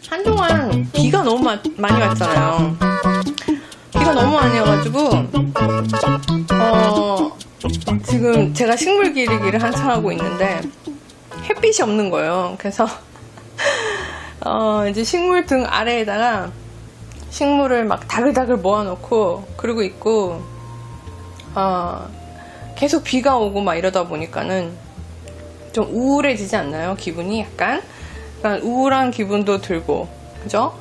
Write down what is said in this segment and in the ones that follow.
한동안 비가 너무 많이 왔잖아요. 비가 너무 많이 와가지고 지금 제가 식물 기르기를 한창 하고 있는데 햇빛이 없는 거예요. 그래서 이제 식물 등 아래에다가 식물을 막 다글다글 모아놓고 그러고 있고 계속 비가 오고 막 이러다 보니까는 좀 우울해지지 않나요? 기분이 약간 우울한 기분도 들고, 그죠?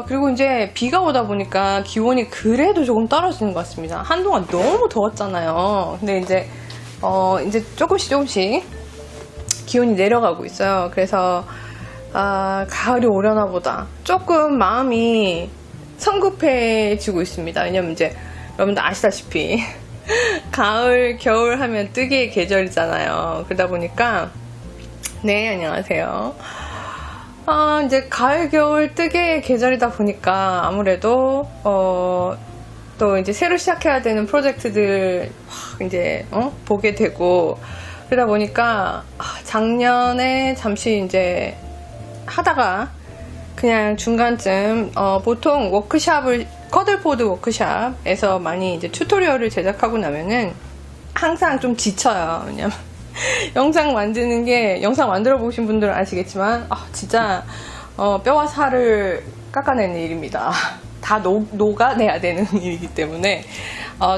그리고 이제 비가 오다 보니까 기온이 그래도 조금 떨어지는 것 같습니다. 한동안 너무 더웠잖아요. 근데 이제 조금씩 기온이 내려가고 있어요. 그래서 가을이 오려나 보다. 조금 마음이 성급해지고 있습니다. 왜냐면 이제 여러분들 아시다시피 가을, 겨울 하면 뜨개의 계절이잖아요. 그러다 보니까 네, 안녕하세요. 이제 가을, 겨울 뜨개의 계절이다 보니까 아무래도 또 이제 새로 시작해야 되는 프로젝트들 이제 보게 되고 그러다 보니까 작년에 잠시 이제 하다가 그냥 중간쯤 보통 커들포드 워크샵에서 많이 이제 튜토리얼을 제작하고 나면은 항상 좀 지쳐요. 왜냐면 영상 만들어 보신 분들은 아시겠지만 진짜 뼈와 살을 깎아내는 일입니다. 다 녹아내야 되는 일이기 때문에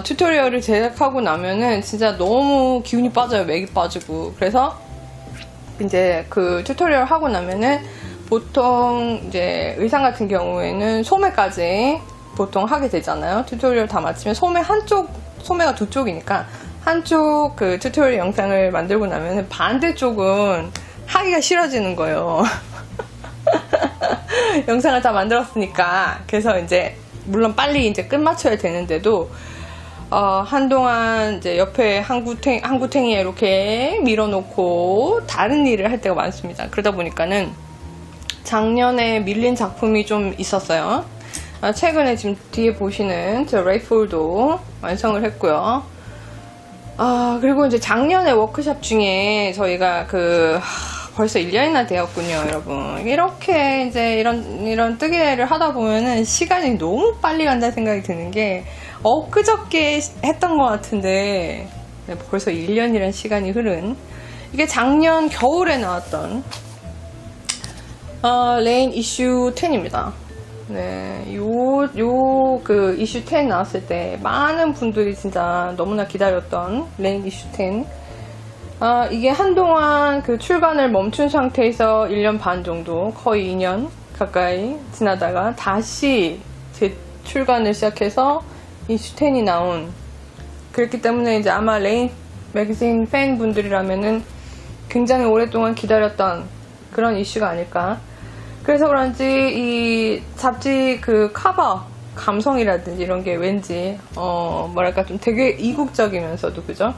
튜토리얼을 제작하고 나면은 진짜 너무 기운이 빠져요. 맥이 빠지고. 그래서 이제 그 튜토리얼 하고 나면은 보통 이제 의상 같은 경우에는 소매까지 보통 하게 되잖아요. 튜토리얼 다 마치면 소매가 두 쪽이니까 한쪽 그 튜토리얼 영상을 만들고 나면 반대쪽은 하기가 싫어지는 거예요. 영상을 다 만들었으니까. 그래서 이제 물론 빨리 이제 끝마쳐야 되는데도 한동안 이제 옆에 한구탱이에 이렇게 밀어놓고 다른 일을 할 때가 많습니다. 그러다 보니까는 작년에 밀린 작품이 좀 있었어요. 최근에 지금 뒤에 보시는 저 레이폴도 완성을 했고요. 그리고 이제 작년에 워크샵 중에 저희가 벌써 1년이나 되었군요, 여러분. 이렇게 이제 이런 뜨개를 하다 보면은 시간이 너무 빨리 간다는 생각이 드는 게 엊그저께 했던 것 같은데 벌써 1년이란 시간이 흐른 이게 작년 겨울에 나왔던 레인 이슈 10입니다. 네, 그 이슈 10 나왔을 때 많은 분들이 진짜 너무나 기다렸던 레인 이슈 10. 이게 한동안 그 출간을 멈춘 상태에서 1년 반 정도, 거의 2년 가까이 지나다가 다시 재출간을 시작해서 이슈 10이 나온. 그렇기 때문에 이제 아마 레인 매거진 팬분들이라면은 굉장히 오랫동안 기다렸던 그런 이슈가 아닐까. 그래서 그런지 이 잡지 그 커버 감성이라든지 이런 게 왠지 뭐랄까 좀 되게 이국적이면서도 그죠?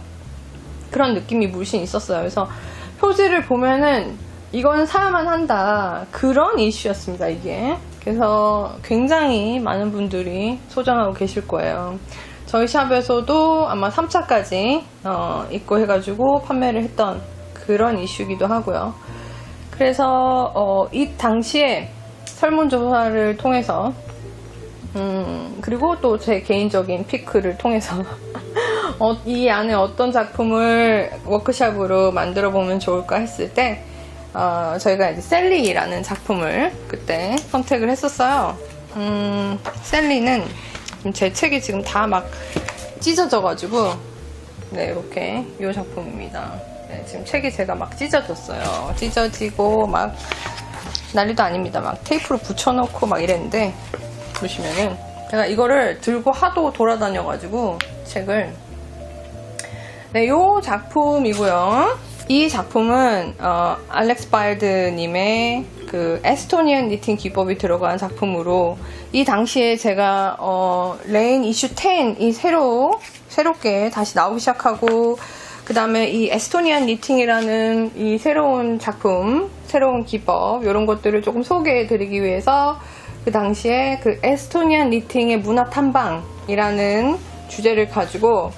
그런 느낌이 물씬 있었어요. 그래서 표지를 보면은 이건 사야만 한다 그런 이슈였습니다, 이게. 그래서 굉장히 많은 분들이 소장하고 계실 거예요. 저희 샵에서도 아마 3차까지 입고 해가지고 판매를 했던 그런 이슈기도 하고요. 그래서 이 당시에 설문조사를 통해서 그리고 또 제 개인적인 피크를 통해서 이 안에 어떤 작품을 워크샵으로 만들어 보면 좋을까 했을 때 저희가 이제 셀리라는 작품을 그때 선택을 했었어요. 셀리는 제 책이 지금 다 막 찢어져 가지고 네, 이렇게 이 작품입니다. 네, 지금 책이 제가 막 찢어졌어요. 찢어지고 막 난리도 아닙니다. 막 테이프로 붙여놓고 막 이랬는데 보시면은 제가 이거를 들고 하도 돌아다녀가지고 책을 네, 요 작품이고요. 이 작품은 알렉스 바일드님의 그 에스토니안 니팅 기법이 들어간 작품으로 이 당시에 제가 레인 이슈 10이 새롭게 다시 나오기 시작하고 그 다음에 이 에스토니안 니팅이라는 이 새로운 작품, 새로운 기법 이런 것들을 조금 소개해 드리기 위해서 그 당시에 그 에스토니안 니팅의 문화 탐방이라는 주제를 가지고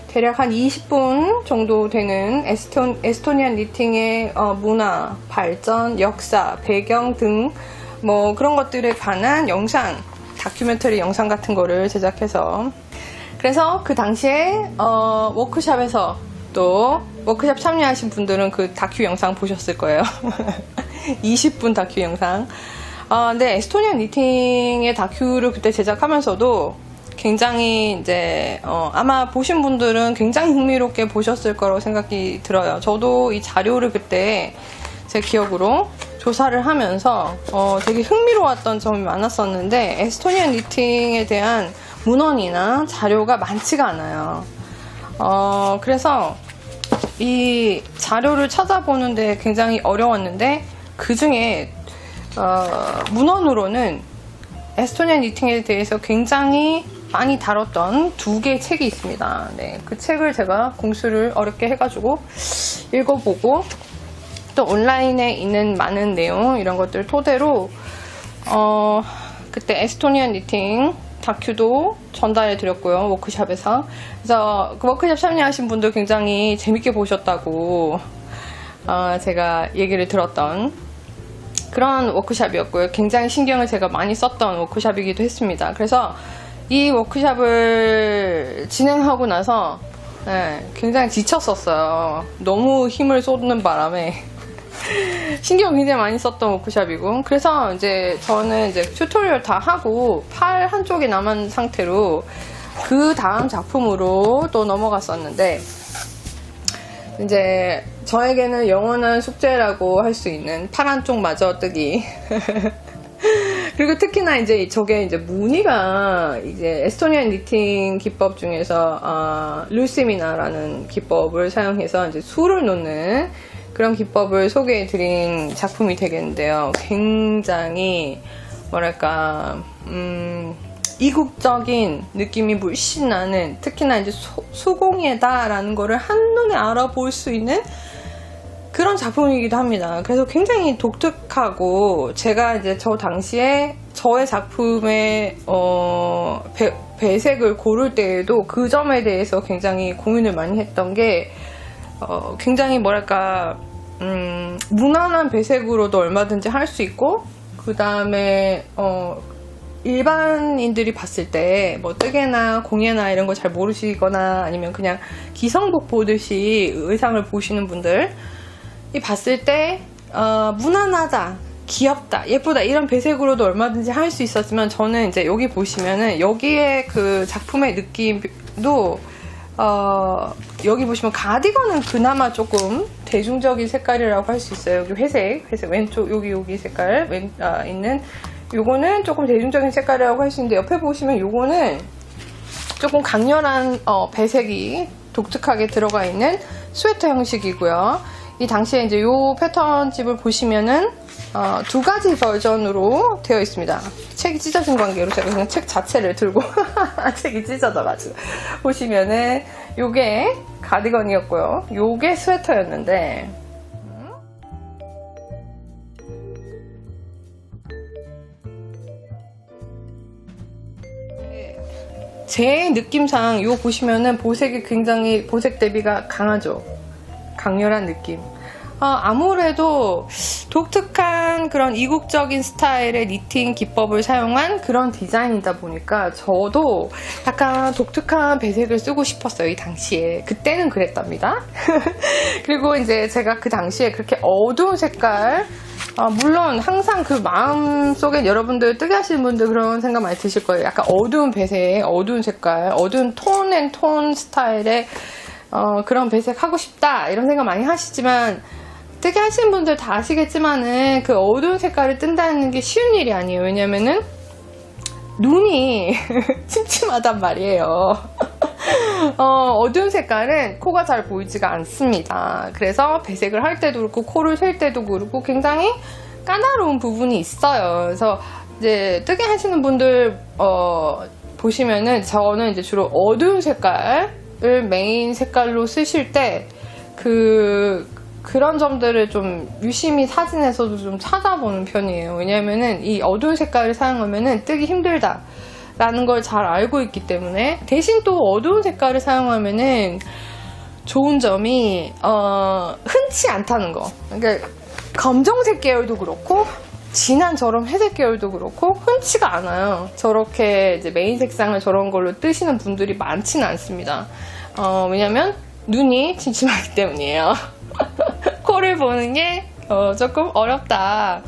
대략 한 20분 정도 되는 에스토니안 니팅의 문화, 발전, 역사, 배경 등 뭐 그런 것들에 관한 영상, 다큐멘터리 영상 같은 거를 제작해서, 그래서 그 당시에 워크샵에서, 또 워크샵 참여하신 분들은 그 다큐 영상 보셨을 거예요. 20분 다큐 영상. 근데 에스토니안 니팅의 다큐를 그때 제작하면서도 굉장히 이제 아마 보신 분들은 굉장히 흥미롭게 보셨을 거라고 생각이 들어요. 저도 이 자료를 그때 제 기억으로 조사를 하면서 되게 흥미로웠던 점이 많았었는데, 에스토니안 니팅에 대한 문헌이나 자료가 많지가 않아요. 그래서 이 자료를 찾아보는데 굉장히 어려웠는데, 그 중에 문헌으로는 에스토니안 니팅에 대해서 굉장히 많이 다뤘던 2개의 책이 있습니다. 네, 그 책을 제가 공수를 어렵게 해가지고 읽어보고, 또 온라인에 있는 많은 내용, 이런 것들 토대로 그때 에스토니안 니팅 다큐도 전달해 드렸고요, 워크샵에서. 그래서 그 워크샵 참여하신 분들 굉장히 재밌게 보셨다고 제가 얘기를 들었던 그런 워크샵이었고요. 굉장히 신경을 제가 많이 썼던 워크샵이기도 했습니다. 그래서 이 워크샵을 진행하고 나서 굉장히 지쳤었어요. 너무 힘을 쏟는 바람에 신경 굉장히 많이 썼던 워크샵이고, 그래서 이제 저는 이제 튜토리얼 다 하고 팔 한쪽이 남은 상태로 그 다음 작품으로 또 넘어갔었는데, 이제 저에게는 영원한 숙제라고 할 수 있는 팔 한쪽 마저 뜨기. 그리고 특히나 이제 저게 이제 무늬가 이제 에스토니안 니팅 기법 중에서 루시미나라는 기법을 사용해서 이제 술을 놓는 그런 기법을 소개해 드린 작품이 되겠는데요. 굉장히 뭐랄까 이국적인 느낌이 물씬 나는, 특히나 이제 수공예다라는 거를 한눈에 알아볼 수 있는 그런 작품이기도 합니다. 그래서 굉장히 독특하고, 제가 이제 저 당시에 저의 작품의 배색을 고를 때에도 그 점에 대해서 굉장히 고민을 많이 했던 게, 굉장히 뭐랄까 무난한 배색으로도 얼마든지 할 수 있고, 그 다음에 일반인들이 봤을 때 뭐 뜨개나 공예나 이런 거 잘 모르시거나 아니면 그냥 기성복 보듯이 의상을 보시는 분들이 봤을 때 무난하다, 귀엽다, 예쁘다 이런 배색으로도 얼마든지 할 수 있었지만, 저는 이제 여기 보시면은 여기에 그 작품의 느낌도 여기 보시면 가디건은 그나마 조금 대중적인 색깔이라고 할 수 있어요. 여기 회색 왼쪽 여기 색깔 있는 요거는 조금 대중적인 색깔이라고 할 수 있는데, 옆에 보시면 요거는 조금 강렬한 배색이 독특하게 들어가 있는 스웨터 형식이고요. 이 당시에 이제 요 패턴집을 보시면은 2가지 버전으로 되어 있습니다. 책이 찢어진 관계로 제가 그냥 책 자체를 들고 책이 찢어져가지고 보시면은 요게 가디건이었고요, 요게 스웨터였는데, 제 느낌상 요 보시면은 보색이 굉장히, 보색 대비가 강하죠. 강렬한 느낌. 아무래도 독특한 그런 이국적인 스타일의 니팅 기법을 사용한 그런 디자인이다 보니까 저도 약간 독특한 배색을 쓰고 싶었어요, 이 당시에. 그때는 그랬답니다. 그리고 이제 제가 그 당시에 그렇게 어두운 색깔, 물론 항상 그 마음 속에 여러분들 뜨개 하시는 분들 그런 생각 많이 드실 거예요. 약간 어두운 배색, 어두운 색깔, 어두운 톤 앤 톤 스타일의 그런 배색 하고 싶다 이런 생각 많이 하시지만, 뜨개 하시는 분들 다 아시겠지만은 그 어두운 색깔을 뜬다는 게 쉬운 일이 아니에요. 왜냐면은 눈이 침침하단 말이에요. 어두운 색깔은 코가 잘 보이지가 않습니다. 그래서 배색을 할 때도 그렇고 코를 셀 때도 그렇고 굉장히 까다로운 부분이 있어요. 그래서 이제 뜨개 하시는 분들 보시면은 저는 이제 주로 어두운 색깔을 메인 색깔로 쓰실 때 그런 점들을 좀 유심히 사진에서도 좀 찾아보는 편이에요. 왜냐면은 이 어두운 색깔을 사용하면은 뜨기 힘들다 라는 걸 잘 알고 있기 때문에, 대신 또 어두운 색깔을 사용하면은 좋은 점이 흔치 않다는 거. 그러니까 검정색 계열도 그렇고 진한 저런 회색 계열도 그렇고 흔치가 않아요. 저렇게 이제 메인 색상을 저런 걸로 뜨시는 분들이 많지는 않습니다. 왜냐면 눈이 침침하기 때문이에요. 코를 보는 게 조금 어렵다.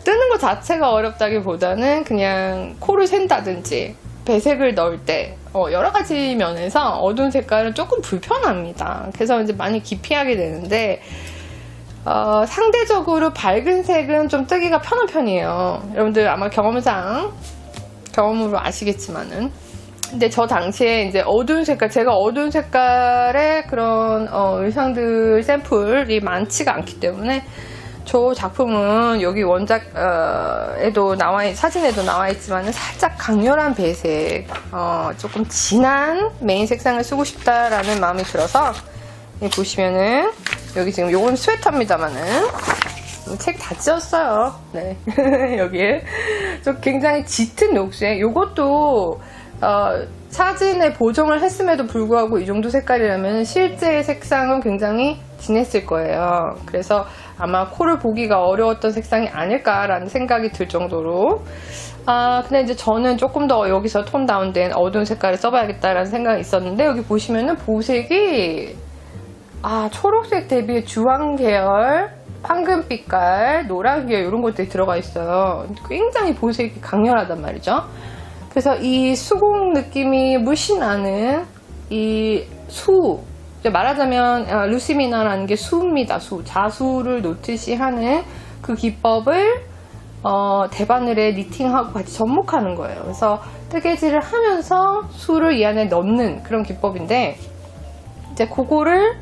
뜨는 것 자체가 어렵다기보다는 그냥 코를 샌다든지 배색을 넣을 때 여러 가지 면에서 어두운 색깔은 조금 불편합니다. 그래서 이제 많이 기피하게 되는데, 상대적으로 밝은 색은 좀 뜨기가 편한 편이에요. 여러분들 아마 경험으로 아시겠지만은. 근데 저 당시에 이제 어두운 색깔, 제가 어두운 색깔의 그런 의상들 샘플이 많지가 않기 때문에, 저 작품은 여기 원작에도 사진에도 나와 있지만 살짝 강렬한 배색, 조금 진한 메인 색상을 쓰고 싶다라는 마음이 들어서, 보시면은 여기 지금 요건 스웨터입니다만은 책 다 찢었어요. 네. 여기에 좀 굉장히 짙은 녹색, 요것도 사진에 보정을 했음에도 불구하고 이 정도 색깔이라면 실제 색상은 굉장히 진했을 거예요. 그래서 아마 코를 보기가 어려웠던 색상이 아닐까라는 생각이 들 정도로, 근데 이제 저는 조금 더 여기서 톤 다운된 어두운 색깔을 써봐야겠다라는 생각이 있었는데, 여기 보시면은 보색이 초록색 대비에 주황 계열, 황금빛깔, 노란 계열 이런 것들이 들어가 있어요. 굉장히 보색이 강렬하단 말이죠. 그래서 이 수국 느낌이 물씬 나는 이 말하자면 루시미나라는 게 수입니다. 자수를 놓듯이 하는 그 기법을 대바늘에 니팅하고 같이 접목하는 거예요. 그래서 뜨개질을 하면서 수를 이 안에 넣는 그런 기법인데, 이제 그거를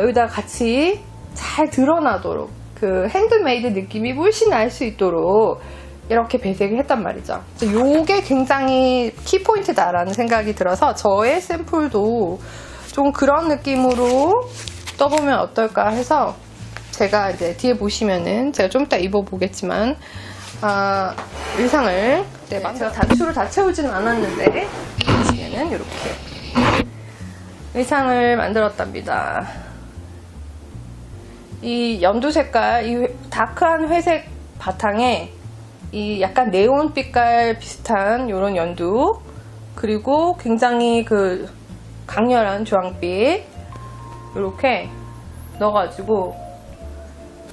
여기다가 같이 잘 드러나도록, 그 핸드메이드 느낌이 물씬 날 수 있도록 이렇게 배색을 했단 말이죠. 요게 굉장히 키포인트다라는 생각이 들어서 저의 샘플도 좀 그런 느낌으로 떠보면 어떨까 해서, 제가 이제 뒤에 보시면은 제가 좀 이따 입어보겠지만 의상을 제가 단추를 다 채우지는 않았는데 보시면은 이렇게 의상을 만들었답니다. 이 연두 색깔, 이 다크한 회색 바탕에 이 약간 네온 빛깔 비슷한 요런 연두, 그리고 굉장히 그 강렬한 주황빛 이렇게 넣어가지고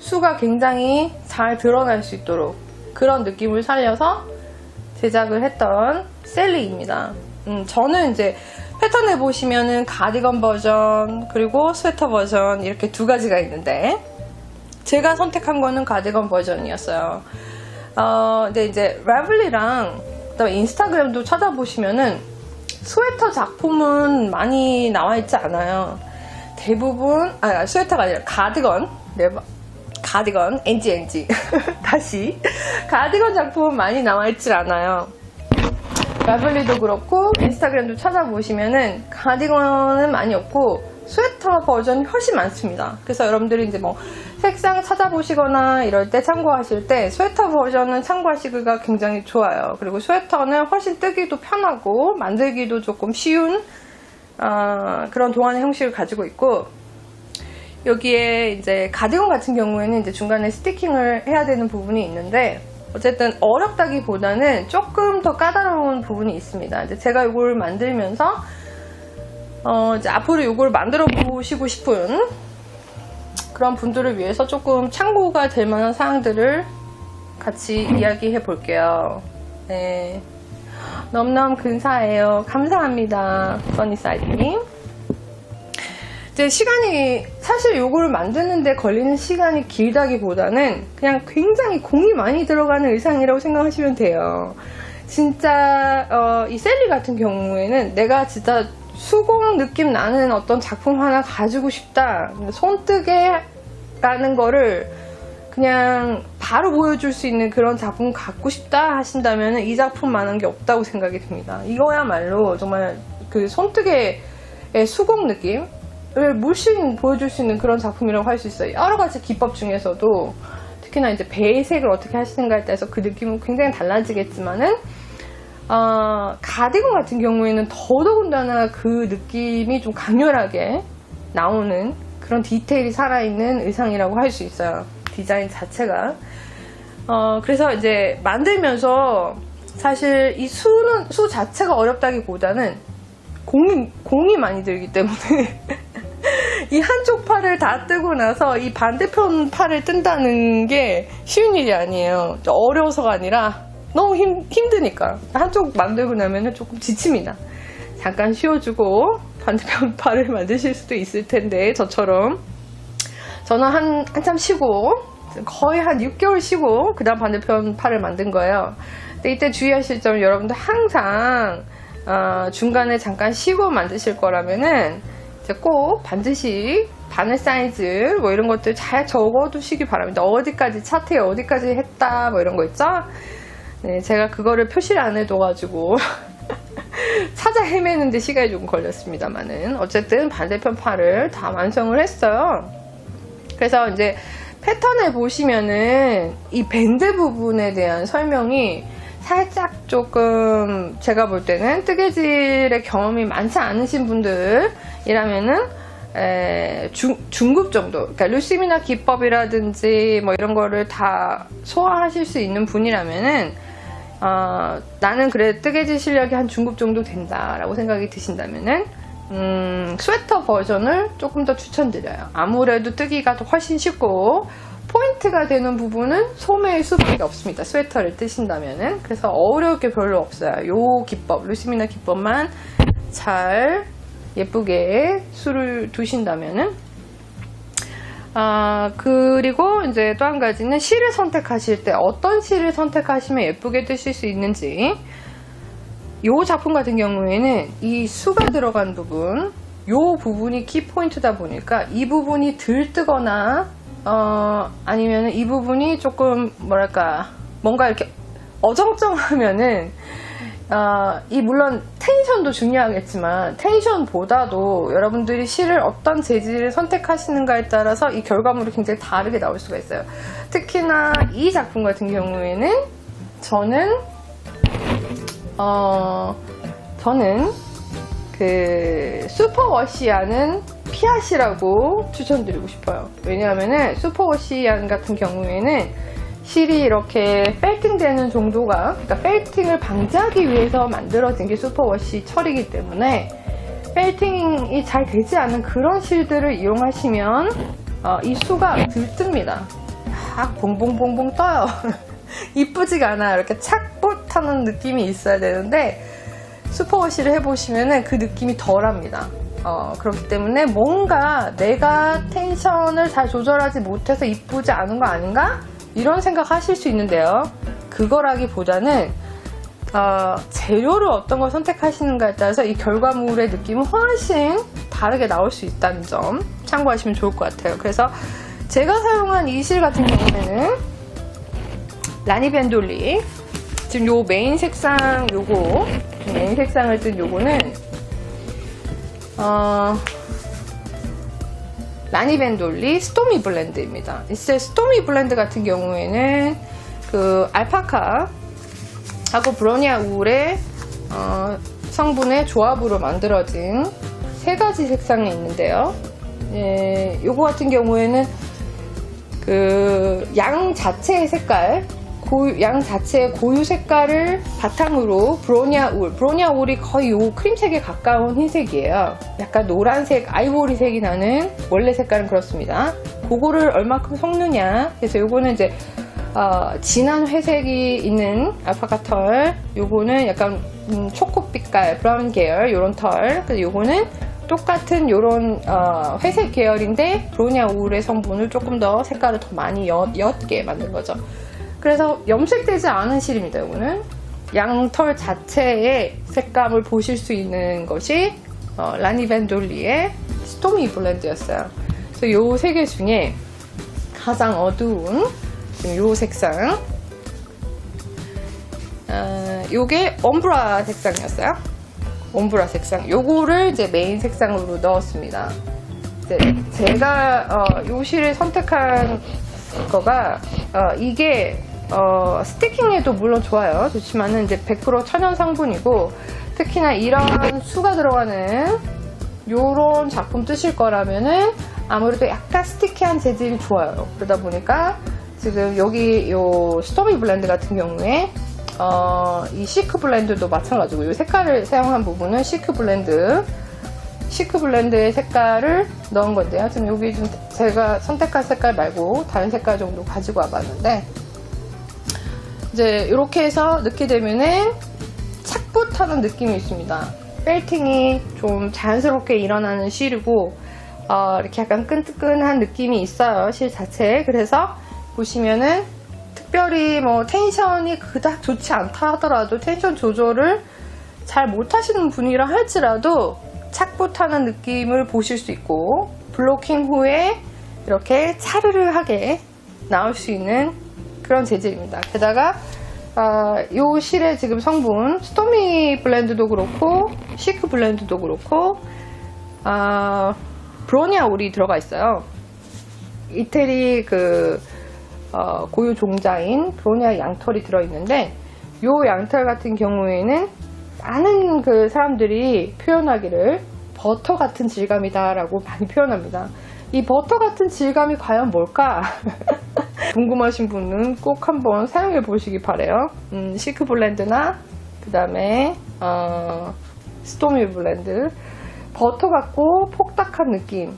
수가 굉장히 잘 드러날 수 있도록 그런 느낌을 살려서 제작을 했던 셀리입니다. 저는 이제 패턴을 보시면은 가디건 버전 그리고 스웨터 버전 이렇게 두 가지가 있는데, 제가 선택한 거는 가디건 버전이었어요. 근데 이제 라블리랑 그다음에 인스타그램도 찾아보시면은 스웨터 작품은 많이 나와 있지 않아요. 대부분 스웨터가 아니라 가디건, 가디건 NG 다시 가디건 작품은 많이 나와 있지 않아요. 라블리도 그렇고 인스타그램도 찾아보시면은 가디건은 많이 없고 스웨터 버전이 훨씬 많습니다. 그래서 여러분들이 이제 뭐 색상 찾아보시거나 이럴 때 참고하실 때 스웨터 버전은 참고하시기가 굉장히 좋아요. 그리고 스웨터는 훨씬 뜨기도 편하고 만들기도 조금 쉬운 그런 동안의 형식을 가지고 있고, 여기에 이제 가디건 같은 경우에는 이제 중간에 스티킹을 해야 되는 부분이 있는데, 어쨌든 어렵다기보다는 조금 더 까다로운 부분이 있습니다. 이제 제가 이걸 만들면서 이제 앞으로 이걸 만들어 보시고 싶은 그런 분들을 위해서 조금 참고가 될 만한 사항들을 같이 이야기해 볼게요. 네, 너무너무 근사해요. 감사합니다, 써니사이드님. 이제 시간이, 사실 요거를 만드는데 걸리는 시간이 길다기보다는 그냥 굉장히 공이 많이 들어가는 의상이라고 생각하시면 돼요. 진짜 이 셀리 같은 경우에는 내가 진짜 수공 느낌 나는 어떤 작품 하나 가지고 싶다, 손뜨개라는 거를 그냥 바로 보여줄 수 있는 그런 작품 갖고 싶다 하신다면 이 작품만한 게 없다고 생각이 듭니다. 이거야말로 정말 그 손뜨개의 수공 느낌 을 물씬 보여줄 수 있는 그런 작품이라고 할 수 있어요. 여러 가지 기법 중에서도 특히나 이제 배색을 어떻게 하시는가에 따라서 그 느낌은 굉장히 달라지겠지만은 가디건 같은 경우에는 더더군다나 그 느낌이 좀 강렬하게 나오는 그런 디테일이 살아있는 의상이라고 할 수 있어요. 디자인 자체가. 그래서 이제 만들면서 사실 이 수 자체가 어렵다기보다는 공이 많이 들기 때문에 이 한쪽 팔을 다 뜨고 나서 이 반대편 팔을 뜬다는 게 쉬운 일이 아니에요. 어려워서가 아니라 너무 힘드니까. 한쪽 만들고 나면 조금 지칩니다. 잠깐 쉬어주고 반대편 팔을 만드실 수도 있을 텐데, 저처럼. 저는 한참 쉬고, 거의 한 6개월 쉬고, 그 다음 반대편 팔을 만든 거예요. 근데 이때 주의하실 점은 여러분들 항상, 중간에 잠깐 쉬고 만드실 거라면은, 이제 꼭 반드시 바늘 사이즈, 뭐 이런 것들 잘 적어두시기 바랍니다. 어디까지, 차트에 어디까지 했다, 뭐 이런 거 있죠? 네, 제가 그거를 표시를 안 해둬가지고 찾아 헤매는데 시간이 좀 걸렸습니다만은, 어쨌든 반대편 팔을 다 완성을 했어요. 그래서 이제 패턴을 보시면은 이 밴드 부분에 대한 설명이 살짝 조금, 제가 볼 때는 뜨개질의 경험이 많지 않으신 분들이라면은 중급 정도, 그러니까 루시미나 기법이라든지 뭐 이런 거를 다 소화하실 수 있는 분이라면은, 나는 그래 뜨개질 실력이 한 중급 정도 된다라고 생각이 드신다면은, 스웨터 버전을 조금 더 추천드려요. 아무래도 뜨기가 더 훨씬 쉽고 포인트가 되는 부분은 소매일 수밖에 없습니다. 스웨터를 뜨신다면은. 그래서 어려울 게 별로 없어요. 요 기법, 루시미나 기법만 잘 예쁘게 수를 두신다면은. 그리고 이제 또 한 가지는 실을 선택하실 때 어떤 실을 선택하시면 예쁘게 뜨실 수 있는지. 요 작품 같은 경우에는 이 수가 들어간 부분, 요 부분이 키포인트다 보니까 이 부분이 들뜨거나 아니면 이 부분이 조금 뭐랄까 뭔가 이렇게 어정쩡하면은 물론 텐션도 중요하겠지만, 텐션보다도 여러분들이 실을 어떤 재질을 선택하시는가에 따라서 이 결과물이 굉장히 다르게 나올 수가 있어요. 특히나 이 작품 같은 경우에는 저는 그 슈퍼워시안은 피아시라고 추천드리고 싶어요. 왜냐하면은 슈퍼워시안 같은 경우에는 실이 이렇게 펠팅 되는 정도가, 그러니까 펠팅을 방지하기 위해서 만들어진 게 슈퍼워시 철이기 때문에 펠팅이 잘 되지 않은 그런 실들을 이용하시면 이 수가 들뜹니다. 막 봉봉봉봉 떠요. 이쁘지가 않아요. 이렇게 착붙하는 느낌이 있어야 되는데 슈퍼워시를 해보시면은 그 느낌이 덜합니다. 그렇기 때문에 뭔가 내가 텐션을 잘 조절하지 못해서 이쁘지 않은 거 아닌가? 이런 생각 하실 수 있는데요. 그거라기보다는 재료를 어떤 걸 선택하시는가에 따라서 이 결과물의 느낌은 훨씬 다르게 나올 수 있다는 점 참고하시면 좋을 것 같아요. 그래서 제가 사용한 이 실 같은 경우에는 라니 벤돌리, 지금 요 메인 색상 메인 색상을 뜬 요거는 라니 벤돌리 스토미 블렌드입니다. 이제 스토미 블렌드 같은 경우에는 그 알파카하고 브로니아 울의 성분의 조합으로 만들어진 세 가지 색상이 있는데요. 요거 같은 경우에는 그 양 자체의 색깔, 양 자체의 고유 색깔을 바탕으로 브로니아 울이 거의 요 크림색에 가까운 흰색이에요. 약간 노란색, 아이보리색이 나는 원래 색깔은 그렇습니다. 그거를 얼마큼 섞느냐. 그래서 요거는 이제 진한 회색이 있는 알파카 털, 요거는 약간 초코빛깔, 브라운 계열 요런 털. 그래서 요거는 똑같은 요런 회색 계열인데 브로니아 울의 성분을 조금 더 색깔을 더 많이 옅게 만든 거죠. 그래서 염색되지 않은 실입니다. 이거는 양털 자체의 색감을 보실 수 있는 것이 라니 벤돌리의 스토미 블렌드였어요. 그래서 요 세 개 중에 가장 어두운 요 색상, 요게 엄브라 색상이었어요. 엄브라 색상. 요거를 이제 메인 색상으로 넣었습니다. 이제 제가 요 실을 선택한 거가 이게 스티킹에도 물론 좋지만은 이제 100% 천연 성분이고, 특히나 이런 수가 들어가는 요런 작품 뜨실 거라면은 아무래도 약간 스티키한 재질이 좋아요. 그러다 보니까 지금 여기 요 스토미 블렌드 같은 경우에 이 시크 블렌드도 마찬가지고, 이 색깔을 사용한 부분은 시크 블렌드의 색깔을 넣은 건데요. 지금 여기 좀 제가 선택한 색깔 말고 다른 색깔 정도 가지고 와봤는데, 이제 이렇게 해서 넣게 되면은 착붙하는 느낌이 있습니다. 펠팅이 좀 자연스럽게 일어나는 실이고, 이렇게 약간 끈끈한 느낌이 있어요, 실 자체에. 그래서 보시면은 특별히 뭐 텐션이 그닥 좋지 않다 하더라도, 텐션 조절을 잘 못하시는 분이라 할지라도 착붙하는 느낌을 보실 수 있고, 블로킹 후에 이렇게 차르르하게 나올 수 있는 그런 재질입니다. 게다가 이 실의 지금 성분, 스토미 블렌드도 그렇고 시크 블렌드도 그렇고 브로니아 올이 들어가 있어요. 이태리 고유 종자인 브로니아 양털이 들어있는데, 이 양털 같은 경우에는 많은 사람들이 표현하기를 버터 같은 질감이다 라고 많이 표현합니다. 이 버터 같은 질감이 과연 뭘까? 궁금하신 분은 꼭 한번 사용해 보시기 바래요. 시크 블렌드나 그 다음에 스토미 블렌드, 버터 같고 폭닥한 느낌.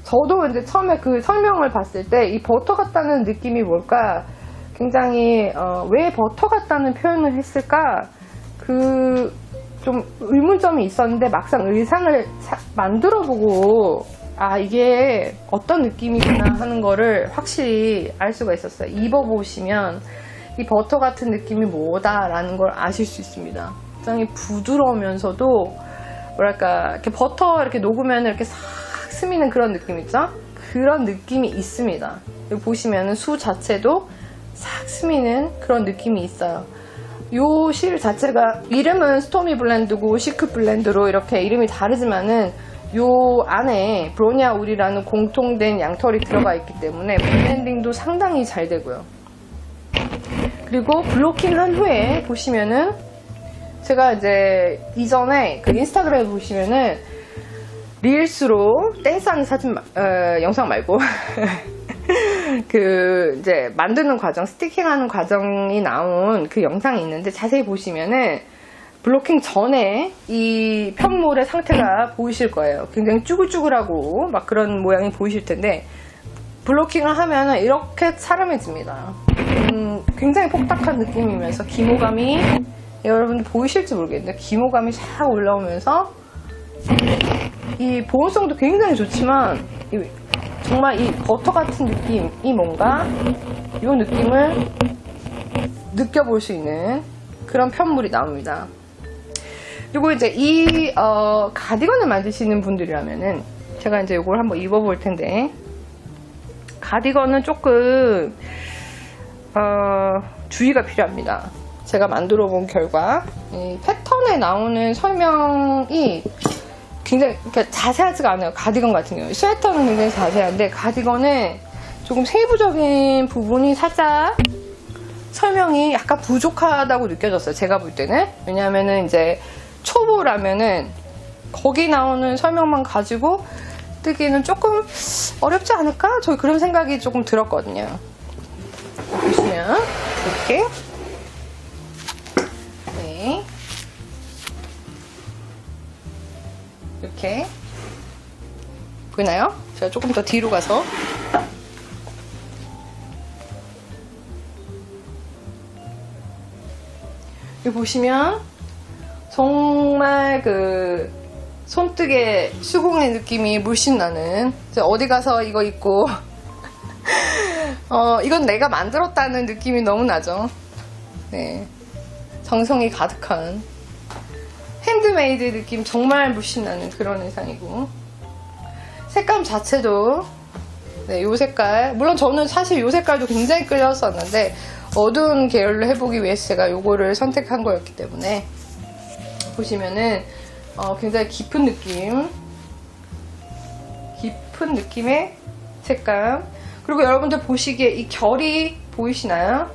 저도 이제 처음에 그 설명을 봤을 때 이 버터 같다는 느낌이 뭘까, 굉장히 왜 버터 같다는 표현을 했을까, 좀 의문점이 있었는데, 막상 의상을 만들어보고 이게 어떤 느낌이구나 하는 거를 확실히 알 수가 있었어요. 입어보시면 이 버터 같은 느낌이 뭐다라는 걸 아실 수 있습니다. 굉장히 부드러우면서도 뭐랄까, 이렇게 버터 이렇게 녹으면 이렇게 싹 스미는 그런 느낌 있죠? 그런 느낌이 있습니다. 여기 보시면은 수 자체도 싹 스미는 그런 느낌이 있어요. 요 실 자체가 이름은 스토미 블렌드고 시크 블렌드로 이렇게 이름이 다르지만은 요 안에 브로니아 울이라는 공통된 양털이 들어가 있기 때문에 블렌딩도 상당히 잘 되고요. 그리고 블로킹 한 후에 보시면은, 제가 이제 이전에 인스타그램에 보시면은 릴스로 댄스하는 영상 말고 이제 만드는 과정, 스티킹하는 과정이 나온 그 영상이 있는데, 자세히 보시면은 블로킹 전에 이 편물의 상태가 보이실 거예요. 굉장히 쭈글쭈글하고 막 그런 모양이 보이실 텐데, 블로킹을 하면은 이렇게 차름해집니다. 굉장히 폭닥한 느낌이면서 기모감이, 여러분들 보이실지 모르겠는데 기모감이 싹 올라오면서 이 보온성도 굉장히 좋지만, 정말 이 버터 같은 느낌이 뭔가 이 느낌을 느껴볼 수 있는 그런 편물이 나옵니다. 그리고 이제 이 가디건을 만드시는 분들이라면은, 제가 이제 이걸 한번 입어볼 텐데, 가디건은 조금 주의가 필요합니다. 제가 만들어 본 결과 이 패턴에 나오는 설명이 굉장히 자세하지가 않아요. 가디건 같은 경우, 스웨터는 굉장히 자세한데 가디건은 조금 세부적인 부분이 살짝 설명이 약간 부족하다고 느껴졌어요. 제가 볼 때는. 왜냐하면은 이제 초보라면은 거기 나오는 설명만 가지고 뜨기는 조금 어렵지 않을까? 저 그런 생각이 조금 들었거든요. 보시면 이렇게, 네, 이렇게 보이나요? 제가 조금 더 뒤로 가서 여기 보시면 정말 손뜨개 수공의 느낌이 물씬 나는, 어디 가서 이거 입고 이건 내가 만들었다는 느낌이 너무 나죠. 네, 정성이 가득한 핸드메이드 느낌 정말 물씬 나는 그런 의상이고, 색감 자체도 요 색깔, 물론 저는 사실 요 색깔도 굉장히 끌렸었는데 어두운 계열로 해보기 위해서 제가 요거를 선택한 거였기 때문에, 보시면은 굉장히 깊은 느낌의 색감. 그리고 여러분들 보시기에 이 결이 보이시나요?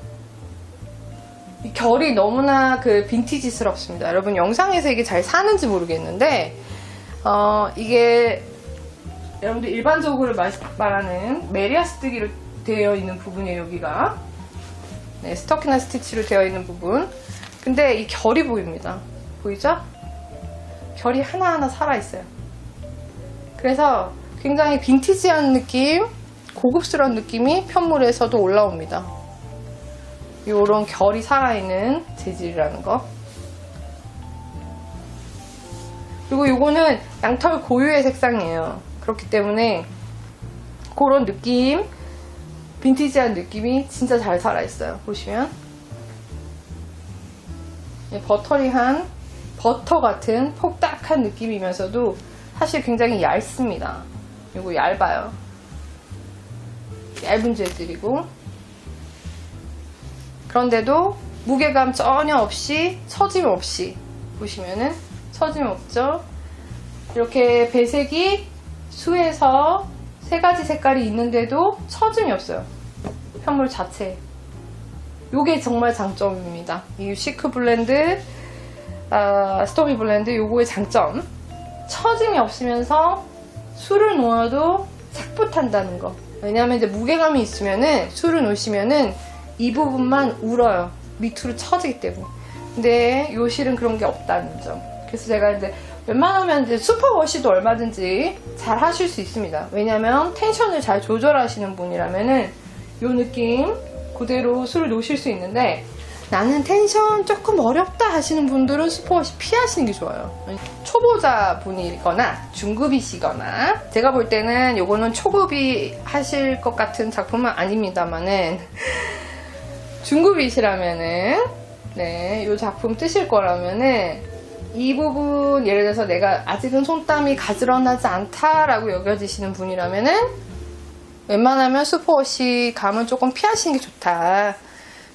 이 결이 너무나 그 빈티지스럽습니다. 여러분 영상에서 이게 잘 사는지 모르겠는데 이게 여러분들 일반적으로 말하는 메리아스뜨기로 되어 있는 부분이에요. 여기가 네, 스토키나 스티치로 되어 있는 부분. 근데 이 결이 보입니다. 보이죠? 결이 하나하나 살아있어요. 그래서 굉장히 빈티지한 느낌, 고급스러운 느낌이 편물에서도 올라옵니다. 요런 결이 살아있는 재질이라는 거. 그리고 요거는 양털 고유의 색상이에요. 그렇기 때문에 그런 느낌, 빈티지한 느낌이 진짜 잘 살아있어요. 보시면 버터리한, 버터 같은 폭닥한 느낌이면서도 사실 굉장히 얇습니다. 요거 얇아요. 얇은 재질이고, 그런데도 무게감 전혀 없이, 처짐 없이, 보시면은 처짐 없죠? 이렇게 배색이 수에서 3가지 색깔이 있는데도 처짐이 없어요. 편물 자체. 요게 정말 장점입니다. 이 시크 블렌드, 스토미 블렌드 요거의 장점. 처짐이 없으면서 술을 놓아도 착붙한다는 거. 왜냐하면 이제 무게감이 있으면은 술을 놓으시면은 이 부분만 울어요. 밑으로 처지기 때문에. 근데 요 실은 그런 게 없다는 점. 그래서 제가 이제 웬만하면 이제 슈퍼워시도 얼마든지 잘 하실 수 있습니다. 왜냐면 텐션을 잘 조절하시는 분이라면은 요 느낌 그대로 술을 놓으실 수 있는데, 나는 텐션 조금 어렵다 하시는 분들은 슈퍼워시 피하시는 게 좋아요. 초보자 분이거나 중급이시거나, 제가 볼 때는 요거는 초급이 하실 것 같은 작품은 아닙니다만은 중급이시라면은 네, 요 작품 뜨실 거라면은 이 부분, 예를 들어서 내가 아직은 손땀이 가지런하지 않다라고 여겨지시는 분이라면은 웬만하면 슈퍼워시 감은 조금 피하시는 게 좋다.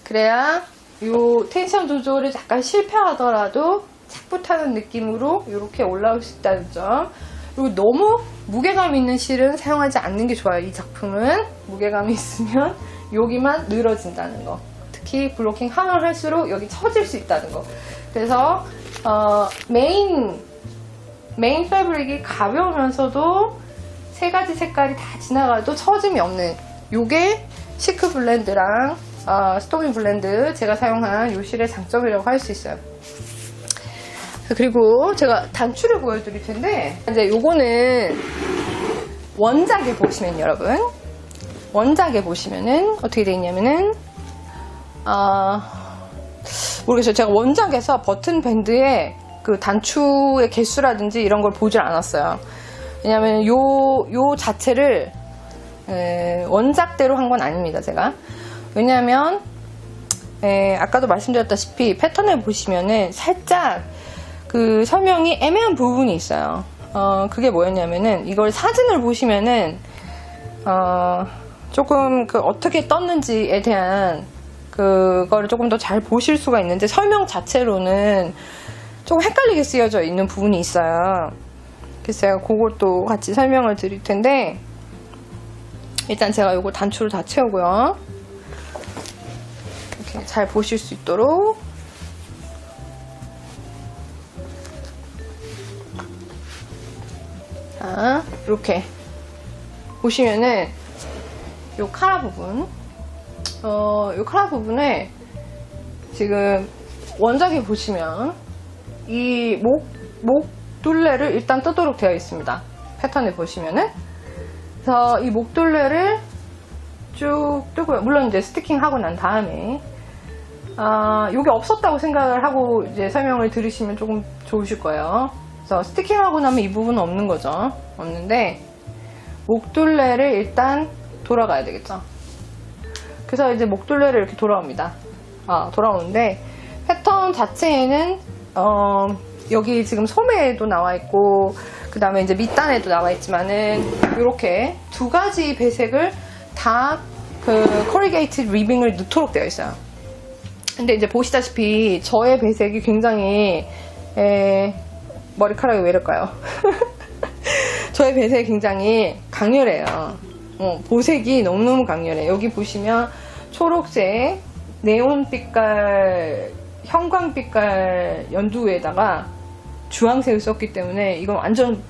그래야 요 텐션 조절을 약간 실패하더라도 착붙하는 느낌으로 이렇게 올라올 수 있다는 점. 그리고 너무 무게감 있는 실은 사용하지 않는 게 좋아요. 이 작품은 무게감이 있으면 여기만 늘어진다는 거. 특히 블로킹 하면 할수록 여기 처질 수 있다는 거. 그래서 메인 패브릭이 가벼우면서도 3가지 색깔이 다 지나가도 처짐이 없는 요게 시크 블렌드랑 스토미 블렌드 제가 사용한 요 실의 장점이라고 할 수 있어요. 그리고 제가 단추를 보여드릴 텐데, 이제 요거는 원작에 보시면, 여러분 원작에 보시면은 어떻게 되어 있냐면은 모르겠어요. 제가 원작에서 버튼 밴드의 그 단추의 개수라든지 이런 걸 보질 않았어요. 왜냐면 요 자체를 원작대로 한 건 아닙니다, 제가. 왜냐면 아까도 말씀드렸다시피 패턴을 보시면은 살짝 그 설명이 애매한 부분이 있어요. 그게 뭐였냐면은, 이걸 사진을 보시면은 조금 그 어떻게 떴는지에 대한 그거를 조금 더 잘 보실 수가 있는데, 설명 자체로는 조금 헷갈리게 쓰여져 있는 부분이 있어요. 그래서 제가 그것도 같이 설명을 드릴 텐데, 일단 제가 요거 단추를 다 채우고요. 이렇게 잘 보실 수 있도록. 자, 이렇게 보시면은 요 카라 부분, 요 카라 부분에 지금 원작에 보시면 이 목 둘레를 일단 뜨도록 되어 있습니다. 패턴을 보시면은. 그래서 이 목 둘레를 쭉 뜨고요. 물론 이제 스티킹 하고 난 다음에 요게 없었다고 생각을 하고 이제 설명을 들으시면 조금 좋으실 거예요. 그래서 스티킹 하고 나면 이 부분은 없는 거죠. 없는데 목 둘레를 일단 돌아가야 되겠죠. 그래서 이제 목 둘레를 이렇게 돌아옵니다. 돌아오는데 패턴 자체에는 여기 지금 소매에도 나와 있고, 그 다음에 이제 밑단에도 나와 있지만은 이렇게 2가지 배색을 다 그 코리게이트 리빙을 넣도록 되어 있어요. 근데 이제 보시다시피 저의 배색이 굉장히 머리카락이 왜 이럴까요? 저의 배색이 굉장히 강렬해요. 보색이 너무너무 강렬해요. 여기 보시면 초록색, 네온빛깔, 형광빛깔 연두에다가 주황색을 썼기 때문에 이건 완전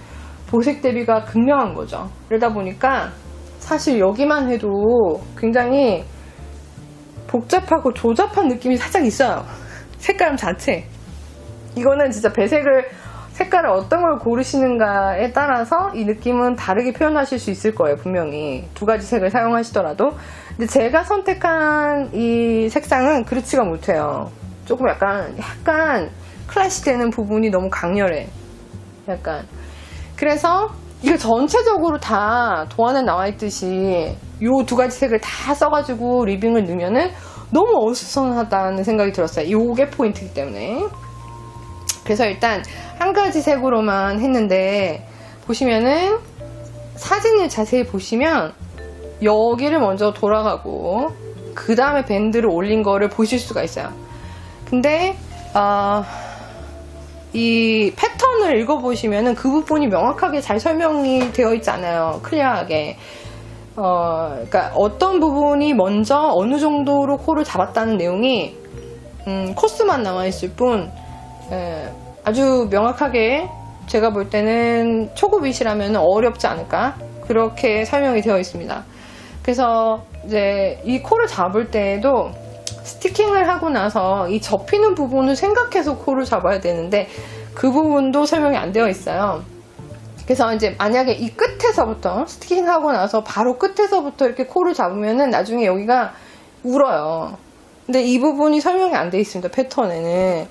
보색 대비가 극명한 거죠. 그러다 보니까 사실 여기만 해도 굉장히 복잡하고 조잡한 느낌이 살짝 있어요. 색감 자체. 이거는 진짜 배색을, 색깔을 어떤 걸 고르시는가에 따라서 이 느낌은 다르게 표현하실 수 있을 거예요. 분명히 두 가지 색을 사용하시더라도. 근데 제가 선택한 이 색상은 그렇지가 못해요. 조금 약간 클래시 되는 부분이 너무 강렬해. 약간. 그래서 이거 전체적으로 다 도안에 나와 있듯이 요 두 가지 색을 다 써가지고 리빙을 넣으면은 너무 어수선하다는 생각이 들었어요. 요게 포인트이기 때문에. 그래서 일단 한 가지 색으로만 했는데, 보시면은 사진을 자세히 보시면 여기를 먼저 돌아가고 그 다음에 밴드를 올린 거를 보실 수가 있어요. 근데 이 패턴을 읽어보시면은 그 부분이 명확하게 잘 설명이 되어 있지 않아요. 클리어하게. 그러니까 어떤 부분이 먼저 어느 정도로 코를 잡았다는 내용이 코스만 나와 있을 뿐, 아주 명확하게 제가 볼 때는 초급이시라면 어렵지 않을까, 그렇게 설명이 되어 있습니다. 그래서 이제 이 코를 잡을 때에도 스티킹을 하고 나서 이 접히는 부분을 생각해서 코를 잡아야 되는데 그 부분도 설명이 안 되어 있어요. 그래서 이제 만약에 이 끝에서부터 스티킹하고 나서 바로 끝에서부터 이렇게 코를 잡으면은 나중에 여기가 울어요. 근데 이 부분이 설명이 안 돼 있습니다. 패턴에는.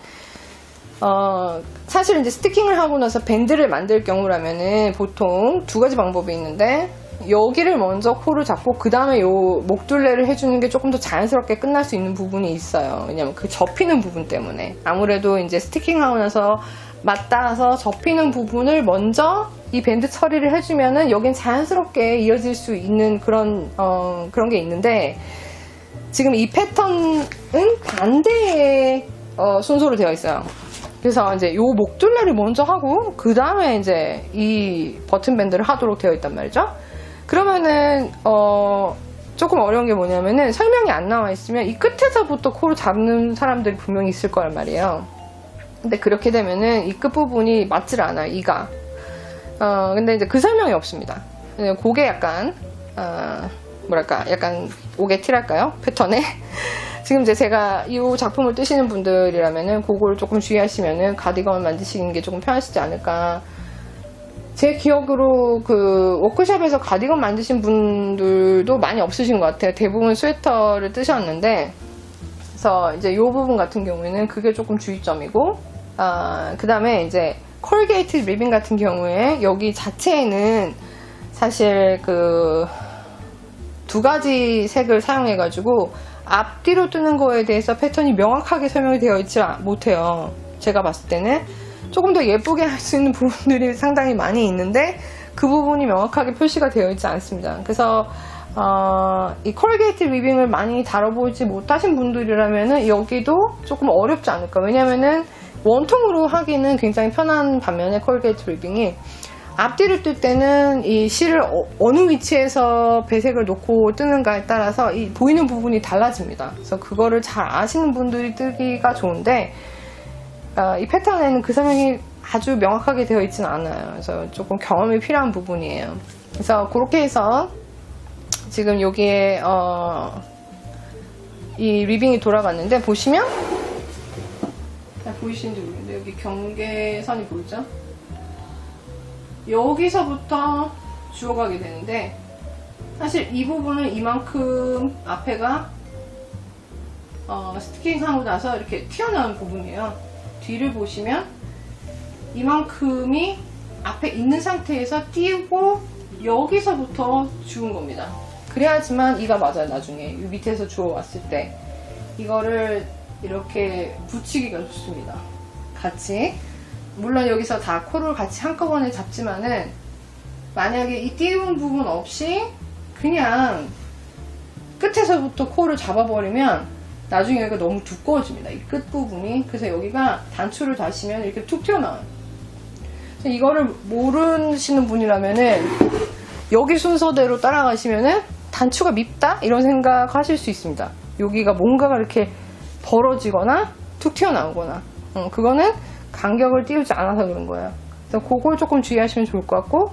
사실 이제 스티킹을 하고 나서 밴드를 만들 경우라면은 보통 두 가지 방법이 있는데, 여기를 먼저 코를 잡고 그 다음에 요 목둘레를 해주는 게 조금 더 자연스럽게 끝날 수 있는 부분이 있어요. 왜냐면 그 접히는 부분 때문에. 아무래도 이제 스티킹하고 나서 맞닿아서 접히는 부분을 먼저 이 밴드 처리를 해주면은 여긴 자연스럽게 이어질 수 있는 그런 게 있는데, 지금 이 패턴은 반대의 순서로 되어 있어요. 그래서 이제 요 목둘레를 먼저 하고 그 다음에 이제 이 버튼 밴드를 하도록 되어 있단 말이죠. 그러면은 조금 어려운 게 뭐냐면은 설명이 안 나와 있으면 이 끝에서부터 코를 잡는 사람들이 분명히 있을 거란 말이에요. 근데 그렇게 되면은 이 끝부분이 맞질 않아요, 이가. 근데 이제 그 설명이 없습니다. 그게 약간 뭐랄까, 약간 오게티랄까요? 패턴에. 지금 이제 제가 이 작품을 뜨시는 분들이라면은 그걸 조금 주의하시면은 가디건을 만드시는 게 조금 편하시지 않을까. 제 기억으로 그 워크숍에서 가디건 만드신 분들도 많이 없으신 것 같아요. 대부분 스웨터를 뜨셨는데, 그래서 이제 이 부분 같은 경우에는 그게 조금 주의점이고, 그 다음에 이제 콜게이트 리빙 같은 경우에 여기 자체에는 사실 그 두 가지 색을 사용해가지고 앞뒤로 뜨는 거에 대해서 패턴이 명확하게 설명이 되어 있지 못해요. 제가 봤을 때는 조금 더 예쁘게 할 수 있는 부분들이 상당히 많이 있는데 그 부분이 명확하게 표시가 되어 있지 않습니다. 그래서 이 콜게이트 리빙을 많이 다뤄보지 못하신 분들이라면은 여기도 조금 어렵지 않을까. 왜냐면은 원통으로 하기는 굉장히 편한 반면에 콜게이트 리빙이 앞뒤를 뜰 때는 이 실을 어느 위치에서 배색을 놓고 뜨는가에 따라서 이 보이는 부분이 달라집니다. 그래서 그거를 잘 아시는 분들이 뜨기가 좋은데, 이 패턴에는 그 설명이 아주 명확하게 되어 있지는 않아요. 그래서 조금 경험이 필요한 부분이에요. 그래서 그렇게 해서 지금 여기에 이 리빙이 돌아갔는데, 보시면 보이시는지 모르겠는데 여기 경계선이 보이죠? 여기서부터 주워가게 되는데, 사실 이 부분은 이만큼 앞에가 스티킹하고 나서 이렇게 튀어나온 부분이에요. 뒤를 보시면 이만큼이 앞에 있는 상태에서 띄우고 여기서부터 주운 겁니다. 그래야지만 이가 맞아요. 나중에 이 밑에서 주워왔을 때 이거를 이렇게 붙이기가 좋습니다. 같이. 물론 여기서 다 코를 같이 한꺼번에 잡지만은 만약에 이 띄운 부분 없이 그냥 끝에서부터 코를 잡아버리면 나중에 여기가 너무 두꺼워집니다. 이 끝부분이. 그래서 여기가 단추를 다시면 이렇게 툭 튀어나와요. 이거를 모르시는 분이라면은 여기 순서대로 따라가시면은 단추가 밉다? 이런 생각 하실 수 있습니다. 여기가 뭔가가 이렇게 벌어지거나 툭 튀어나오거나 그거는 간격을 띄우지 않아서 그런 거예요. 그래서 그걸 조금 주의하시면 좋을 것 같고,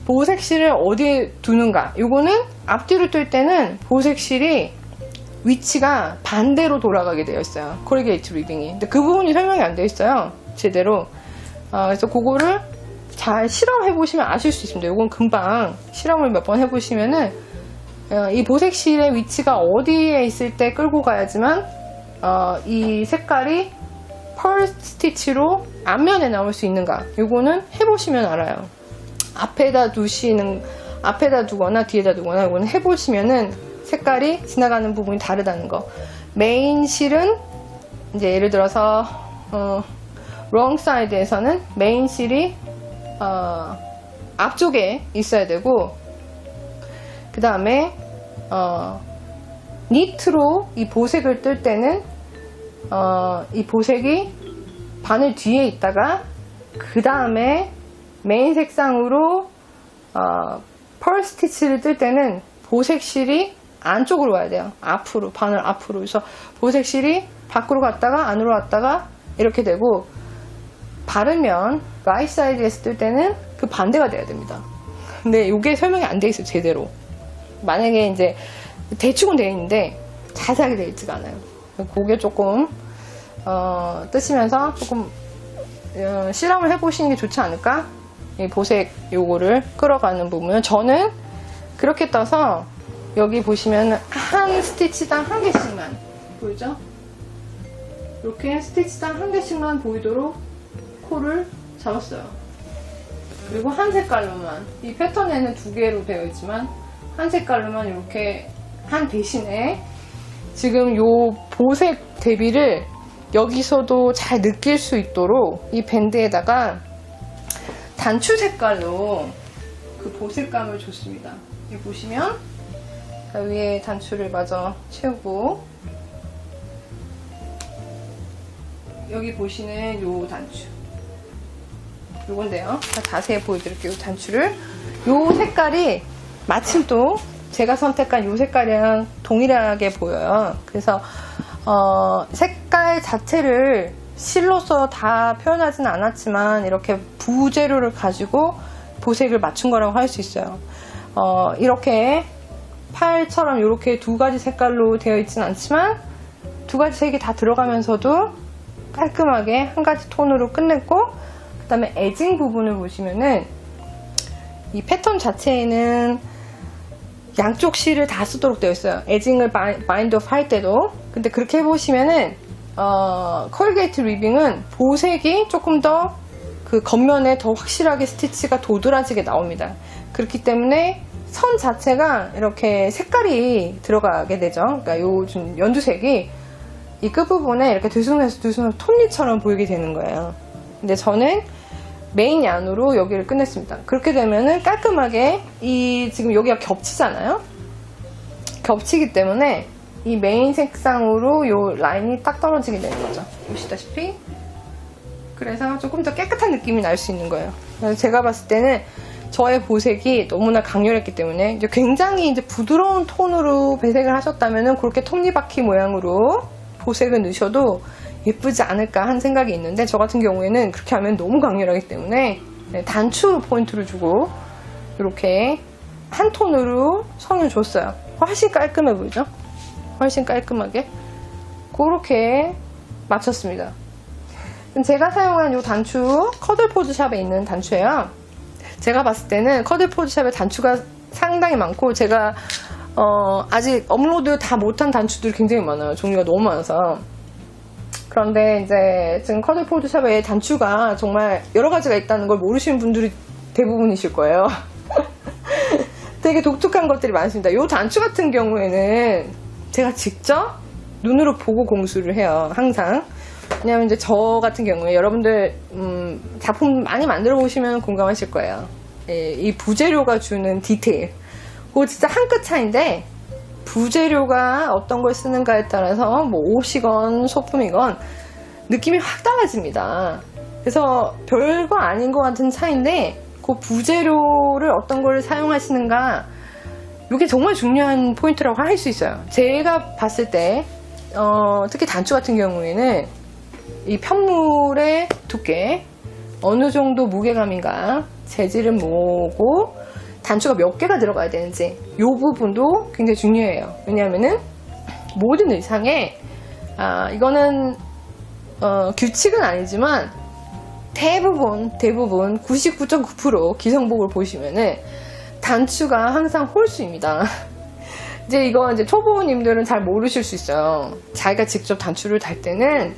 보색 실을 어디에 두는가, 요거는 앞뒤로 뜰 때는 보색 실이 위치가 반대로 돌아가게 되어 있어요. 코리게이트 리빙이. 근데 그 부분이 설명이 안 되어 있어요, 제대로. 그래서 그거를 잘 실험해 보시면 아실 수 있습니다. 요건 금방 실험을 몇 번 해보시면은 이 보색 실의 위치가 어디에 있을 때 끌고 가야지만 이 색깔이 펄 스티치로 앞면에 나올 수 있는가, 요거는 해보시면 알아요. 앞에다 두거나 뒤에다 두거나, 요거는 해보시면은 색깔이 지나가는 부분이 다르다는 거. 메인 실은 이제 예를 들어서 롱 사이드에서는 메인 실이 앞쪽에 있어야 되고, 그 다음에 니트로 이 보색을 뜰 때는 이 보색이 바늘 뒤에 있다가 그 다음에 메인 색상으로 펄 스티치를 뜰 때는 보색 실이 안쪽으로 와야 돼요. 앞으로, 바늘 앞으로. 그래서 보색 실이 밖으로 갔다가 안으로 왔다가 이렇게 되고, 바르면 라이트 사이드에서 뜰 때는 그 반대가 돼야 됩니다. 근데 이게 설명이 안 돼 있어요, 제대로. 만약에 이제 대충은 되어 있는데 자세하게 되어 있지가 않아요. 그게 조금 뜨시면서 조금 실험을 해보시는 게 좋지 않을까? 이 보색 요거를 끌어가는 부분은 저는 그렇게 떠서 여기 보시면 한 스티치당 한 개씩만 보이죠? 이렇게 스티치당 한 개씩만 보이도록 코를 잡았어요. 그리고 한 색깔로만, 이 패턴에는 두 개로 되어 있지만 한 색깔로만 이렇게 한 대신에 지금 요 보색 대비를 여기서도 잘 느낄 수 있도록 이 밴드에다가 단추 색깔로 그 보색감을 줬습니다. 여기 보시면 위에 단추를 마저 채우고, 여기 보시는 요 단추, 요건데요. 자세히 보여드릴게요. 단추를. 요 색깔이 마침 또 제가 선택한 요 색깔이랑 동일하게 보여요. 그래서 색깔 자체를 실로서 다 표현하지는 않았지만 이렇게 부재료를 가지고 보색을 맞춘 거라고 할 수 있어요. 이렇게 팔처럼 이렇게 두 가지 색깔로 되어 있진 않지만 두 가지 색이 다 들어가면서도 깔끔하게 한 가지 톤으로 끝냈고, 그 다음에 에징 부분을 보시면은 이 패턴 자체에는 양쪽 실을 다 쓰도록 되어 있어요. 에징을 바인드업 할 때도. 근데 그렇게 해보시면은 컬게이트 리빙은 보색이 조금 더 그 겉면에 더 확실하게 스티치가 도드라지게 나옵니다. 그렇기 때문에 선 자체가 이렇게 색깔이 들어가게 되죠. 그러니까 요 좀 연두색이 이 끝부분에 이렇게 들쑥날쑥 톱니처럼 보이게 되는 거예요. 근데 저는 메인 안으로 여기를 끝냈습니다. 그렇게 되면은 깔끔하게 지금 여기가 겹치잖아요. 겹치기 때문에 이 메인 색상으로 요 라인이 딱 떨어지게 되는 거죠. 보시다시피. 그래서 조금 더 깨끗한 느낌이 날 수 있는 거예요. 그래서 제가 봤을 때는 저의 보색이 너무나 강렬했기 때문에 이제 굉장히 이제 부드러운 톤으로 배색을 하셨다면은 그렇게 톱니바퀴 모양으로 보색을 넣으셔도 예쁘지 않을까 하는 생각이 있는데, 저 같은 경우에는 그렇게 하면 너무 강렬하기 때문에 단추 포인트를 주고 이렇게 한 톤으로 선을 줬어요. 훨씬 깔끔해 보이죠? 훨씬 깔끔하게 그렇게 맞췄습니다. 제가 사용한 이 단추 커들포즈샵에 있는 단추예요. 제가 봤을 때는 커들포즈샵에 단추가 상당히 많고, 제가 아직 업로드 다 못한 단추들이 굉장히 많아요. 종류가 너무 많아서. 그런데 이제 지금 커들포즈샵에 단추가 정말 여러 가지가 있다는 걸 모르시는 분들이 대부분이실 거예요. 되게 독특한 것들이 많습니다. 이 단추 같은 경우에는 제가 직접 눈으로 보고 공수를 해요. 항상. 왜냐면 이제 저 같은 경우에 여러분들 작품 많이 만들어 보시면 공감하실 거예요. 이 부재료가 주는 디테일, 그거 진짜 한 끗 차이인데, 부재료가 어떤 걸 쓰는가에 따라서 뭐 옷이건 소품이건 느낌이 확 달라집니다. 그래서 별거 아닌 것 같은 차이인데, 그 부재료를 어떤 걸 사용하시는가, 이게 정말 중요한 포인트라고 할 수 있어요. 제가 봤을 때 특히 단추 같은 경우에는 이 편물의 두께, 어느 정도 무게감인가, 재질은 뭐고, 단추가 몇 개가 들어가야 되는지 이 부분도 굉장히 중요해요. 왜냐하면은 모든 의상에 이거는 규칙은 아니지만 대부분 99.9% 기성복을 보시면은 단추가 항상 홀수입니다. 이제 이거 이제 초보님들은 잘 모르실 수 있어요. 자기가 직접 단추를 달 때는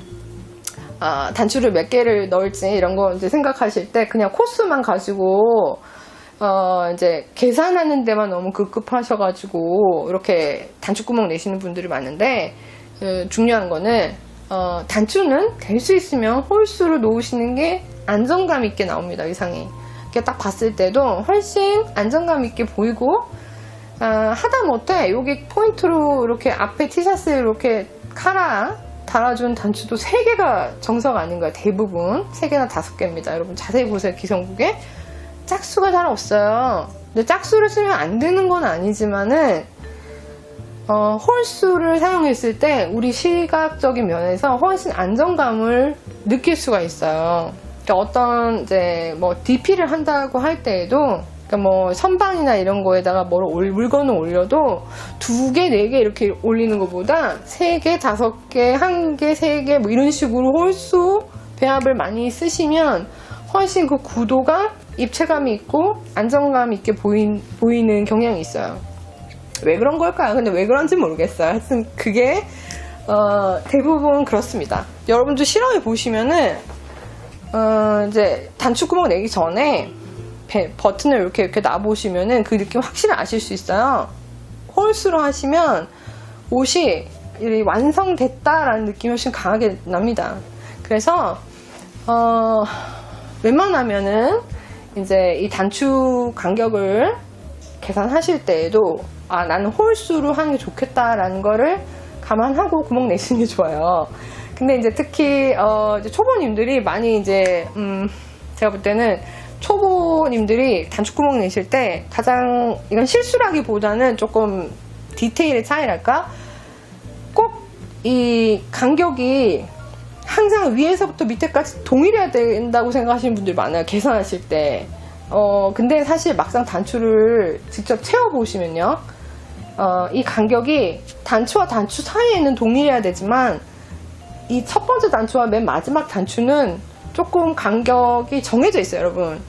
단추를 몇 개를 넣을지 이런 거 이제 생각하실 때 그냥 코스만 가지고 이제 계산하는 데만 너무 급급하셔가지고 이렇게 단추구멍 내시는 분들이 많은데, 중요한 거는 단추는 될 수 있으면 홀수로 놓으시는 게 안정감 있게 나옵니다. 의상이 이렇게 딱 봤을 때도 훨씬 안정감 있게 보이고, 하다못해 여기 포인트로 이렇게 앞에 티셔츠에 이렇게 카라 달아준 단추도 3개가 정석 아닌가요? 대부분 3개나 5개입니다. 여러분 자세히 보세요. 기성복에 짝수가 잘 없어요. 근데 짝수를 쓰면 안 되는 건 아니지만은 홀수를 사용했을 때 우리 시각적인 면에서 훨씬 안정감을 느낄 수가 있어요. 그러니까 어떤 이제 뭐 DP를 한다고 할 때에도, 그러니까 뭐 선반이나 이런 거에다가 물건을 올려도 2개, 4개 이렇게 올리는 것보다 3개, 5개, 1개, 3개 뭐 이런 식으로 홀수 배합을 많이 쓰시면 훨씬 그 구도가 입체감이 있고 안정감 있게 보이는 경향이 있어요. 왜 그런 걸까요? 근데 왜 그런지 모르겠어요. 하여튼 그게 대부분 그렇습니다. 여러분도 실험해 보시면은 이제 단추구멍 내기 전에 버튼을 이렇게 놔보시면은 그 느낌 확실히 아실 수 있어요. 홀수로 하시면 옷이 완성됐다라는 느낌이 훨씬 강하게 납니다. 그래서 웬만하면은 이제 이 단추 간격을 계산하실 때에도 나는 홀수로 하는 게 좋겠다라는 거를 감안하고 구멍 내시는 게 좋아요. 근데 이제 특히 이제 초보님들이 많이 이제 제가 볼 때는 초보님들이 단추구멍 내실 때 가장, 이건 실수라기보다는 조금 디테일의 차이랄까? 꼭 이 간격이 항상 위에서부터 밑에까지 동일해야 된다고 생각하시는 분들이 많아요. 계산하실 때. 근데 사실 막상 단추를 직접 채워보시면요. 이 간격이 단추와 단추 사이에는 동일해야 되지만 이 첫 번째 단추와 맨 마지막 단추는 조금 간격이 정해져 있어요, 여러분.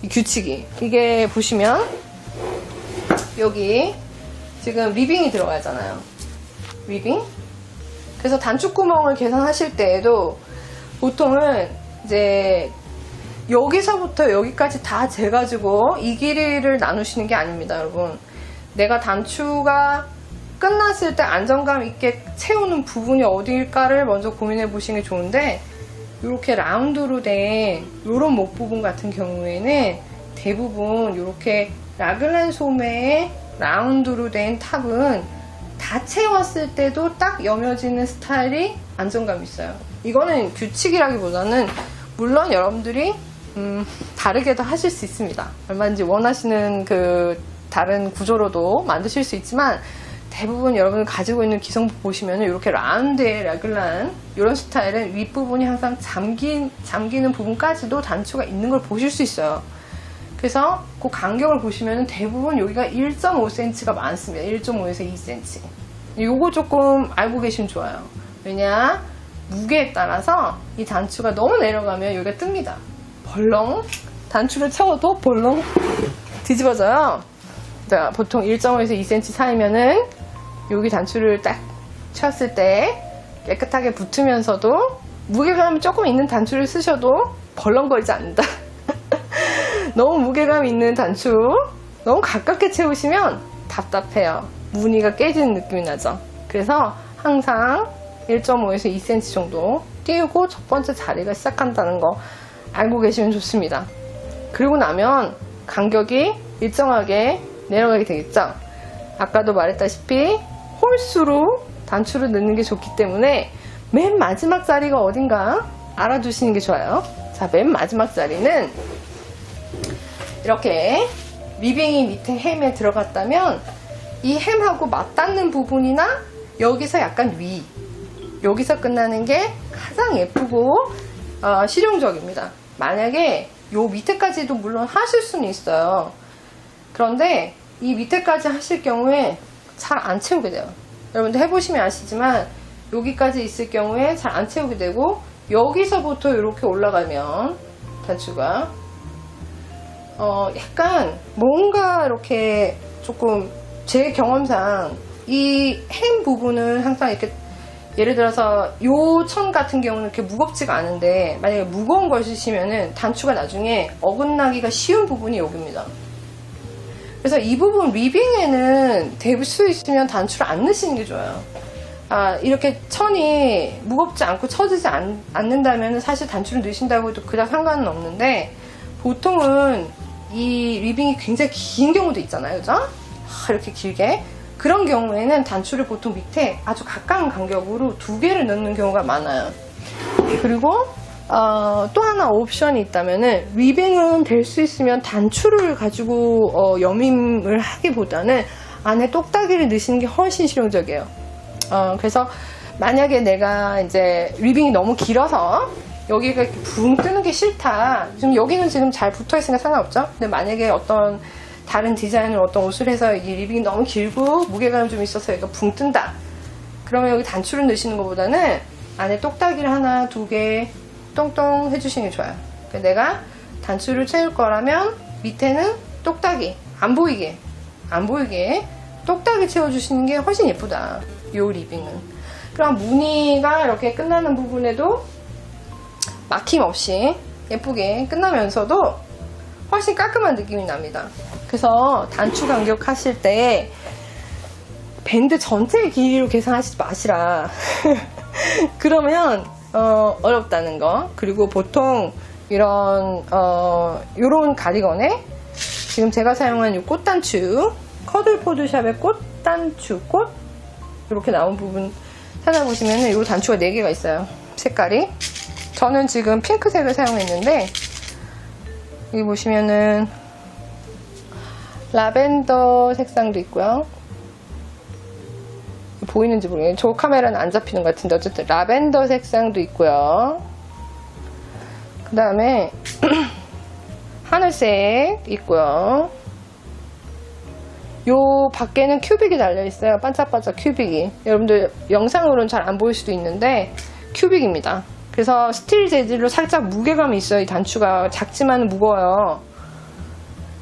이 규칙이. 이게 보시면 여기 지금 리빙이 들어가잖아요. 리빙. 그래서 단추구멍을 계산하실 때에도 보통은 이제 여기서부터 여기까지 다 재가지고 이 길이를 나누시는 게 아닙니다, 여러분. 내가 단추가 끝났을 때 안정감 있게 채우는 부분이 어디일까를 먼저 고민해 보시는 게 좋은데, 이렇게 라운드로 된 이런 목 부분 같은 경우에는 대부분 이렇게 라글란 소매의 라운드로 된 탑은 다 채웠을 때도 딱 여며지는 스타일이 안정감 있어요. 이거는 규칙이라기보다는 물론 여러분들이 다르게도 하실 수 있습니다. 얼마든지 원하시는 그 다른 구조로도 만드실 수 있지만, 대부분 여러분이 가지고 있는 기성복 보시면 이렇게 라운드의 라글란 이런 스타일은 윗부분이 항상 잠기는 부분까지도 단추가 있는 걸 보실 수 있어요. 그래서 그 간격을 보시면 대부분 여기가 1.5cm가 많습니다. 1.5에서 2cm. 요거 조금 알고 계시면 좋아요. 왜냐? 무게에 따라서 이 단추가 너무 내려가면 여기가 뜹니다. 벌렁. 단추를 채워도 벌렁 뒤집어져요. 자, 보통 1.5에서 2cm 사이면은 여기 단추를 딱 쳤을 때 깨끗하게 붙으면서도 무게감이 조금 있는 단추를 쓰셔도 벌렁거리지 않는다. 너무 무게감 있는 단추 너무 가깝게 채우시면 답답해요. 무늬가 깨지는 느낌이 나죠. 그래서 항상 1.5에서 2cm 정도 띄우고 첫 번째 자리가 시작한다는 거 알고 계시면 좋습니다. 그리고 나면 간격이 일정하게 내려가게 되겠죠. 아까도 말했다시피 홀수로 단추를 넣는 게 좋기 때문에 맨 마지막 자리가 어딘가 알아두시는 게 좋아요. 자, 맨 마지막 자리는 이렇게 리빙이 밑에 햄에 들어갔다면 이 햄하고 맞닿는 부분이나 여기서 약간 위, 여기서 끝나는 게 가장 예쁘고 실용적입니다. 만약에 요 밑에까지도 물론 하실 수는 있어요. 그런데 이 밑에까지 하실 경우에 잘 안 채우게 돼요. 여러분들 해보시면 아시지만 여기까지 있을 경우에 잘 안 채우게 되고, 여기서부터 이렇게 올라가면 단추가 약간 뭔가 이렇게 조금 제 경험상 이 햄 부분은 항상 이렇게, 예를 들어서 요 천 같은 경우는 이렇게 무겁지가 않은데 만약에 무거운 걸 쓰시면은 단추가 나중에 어긋나기가 쉬운 부분이 여기입니다. 그래서 이 부분 리빙에는 될 수 있으면 단추를 안 넣으시는 게 좋아요. 이렇게 천이 무겁지 않고 처지지 않는다면 사실 단추를 넣으신다고 해도 그냥 상관은 없는데, 보통은 이 리빙이 굉장히 긴 경우도 있잖아요. 그죠? 이렇게 길게. 그런 경우에는 단추를 보통 밑에 아주 가까운 간격으로 2개를 넣는 경우가 많아요. 그리고 또 하나 옵션이 있다면은, 리빙은 될 수 있으면 단추를 가지고 여밈을 하기보다는 안에 똑딱이를 넣으시는 게 훨씬 실용적이에요. 그래서 만약에 내가 이제 리빙이 너무 길어서 여기가 이렇게 붕 뜨는 게 싫다. 지금 여기는 지금 잘 붙어 있으니까 상관없죠. 근데 만약에 어떤 다른 디자인을 어떤 옷을 해서 이 리빙이 너무 길고 무게감이 좀 있어서 여기가 붕 뜬다. 그러면 여기 단추를 넣으시는 것보다는 안에 똑딱이를 하나, 2개 똥똥 해주시는 게 좋아요. 그러니까 내가 단추를 채울 거라면 밑에는 똑딱이 안 보이게 똑딱이 채워주시는 게 훨씬 예쁘다. 요 리빙은. 그럼 무늬가 이렇게 끝나는 부분에도 막힘없이 예쁘게 끝나면서도 훨씬 깔끔한 느낌이 납니다. 그래서 단추 간격 하실 때 밴드 전체의 길이로 계산하시지 마시라. 그러면 어렵다는 거. 그리고 보통 이런 요런 가디건에 지금 제가 사용한 이 꽃단추, 커들포드샵의 꽃단추, 꽃 이렇게 나온 부분 찾아보시면 이 단추가 4개가 있어요. 색깔이. 저는 지금 핑크색을 사용했는데, 여기 보시면은 라벤더 색상도 있고요. 보이는지 모르겠어요. 저 카메라는 안 잡히는 것 같은데 어쨌든 라벤더 색상도 있고요. 그 다음에 하늘색 있고요. 요 밖에는 큐빅이 달려있어요. 반짝반짝 큐빅이. 여러분들 영상으로는 잘 안 보일 수도 있는데 큐빅입니다. 그래서 스틸 재질로 살짝 무게감이 있어요. 이 단추가 작지만 무거워요.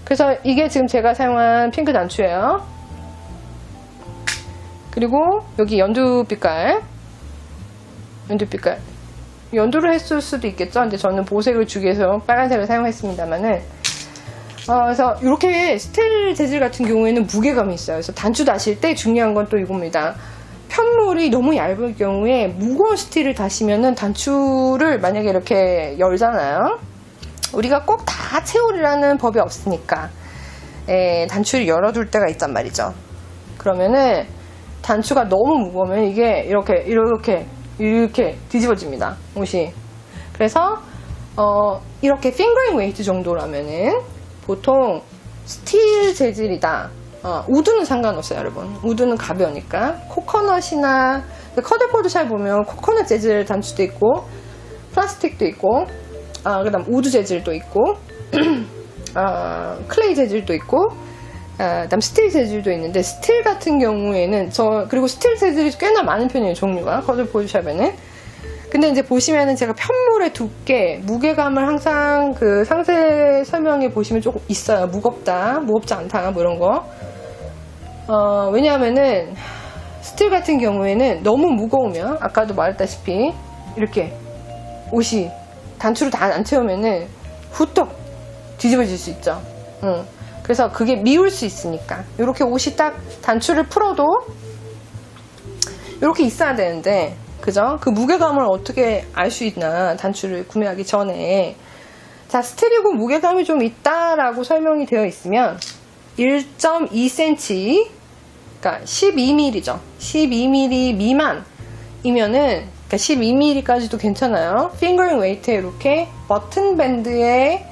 그래서 이게 지금 제가 사용한 핑크 단추예요. 그리고 여기 연두빛깔, 연두를 했을 수도 있겠죠. 근데 저는 보색을 주기 위해서 빨간색을 사용했습니다만은, 그래서 이렇게 스틸 재질 같은 경우에는 무게감이 있어요. 그래서 단추 다실 때 중요한 건 또 이겁니다. 편물이 너무 얇을 경우에 무거운 스틸을 다시면은 단추를 만약에 이렇게 열잖아요. 우리가 꼭 다 채우리라는 법이 없으니까 단추를 열어둘 때가 있단 말이죠. 그러면은 단추가 너무 무거우면 이게 이렇게 뒤집어집니다, 옷이. 그래서 이렇게 핑거링 웨이트 정도라면은 보통 스틸 재질이다. 우드는 상관없어요, 여러분. 우드는 가벼우니까. 코코넛이나 커들포드샵 보면 코코넛 재질 단추도 있고 플라스틱도 있고, 그 다음 우드 재질도 있고 클레이 재질도 있고, 그다음 스틸 재질도 있는데, 스틸 같은 경우에는 그리고 스틸 재질이 꽤나 많은 편이에요, 종류가 커들포드샵에는. 근데 이제 보시면은 제가 편물의 두께, 무게감을 항상 그 상세 설명에 보시면 조금 있어요. 무겁다, 무겁지 않다, 뭐 이런 거. 왜냐하면은 스틸 같은 경우에는 너무 무거우면 아까도 말했다시피 이렇게 옷이 단추를 다 안 채우면은 후떡 뒤집어질 수 있죠. 그래서 그게 미울 수 있으니까 이렇게 옷이 딱 단추를 풀어도 이렇게 있어야 되는데, 그죠? 그 무게감을 어떻게 알 수 있나, 단추를 구매하기 전에. 자, 스틸이고 무게감이 좀 있다라고 설명이 되어 있으면 1.2cm, 그러니까 12mm죠. 12mm 미만이면은, 그러니까 12mm까지도 괜찮아요. 핑거링 웨이트에 이렇게 버튼 밴드에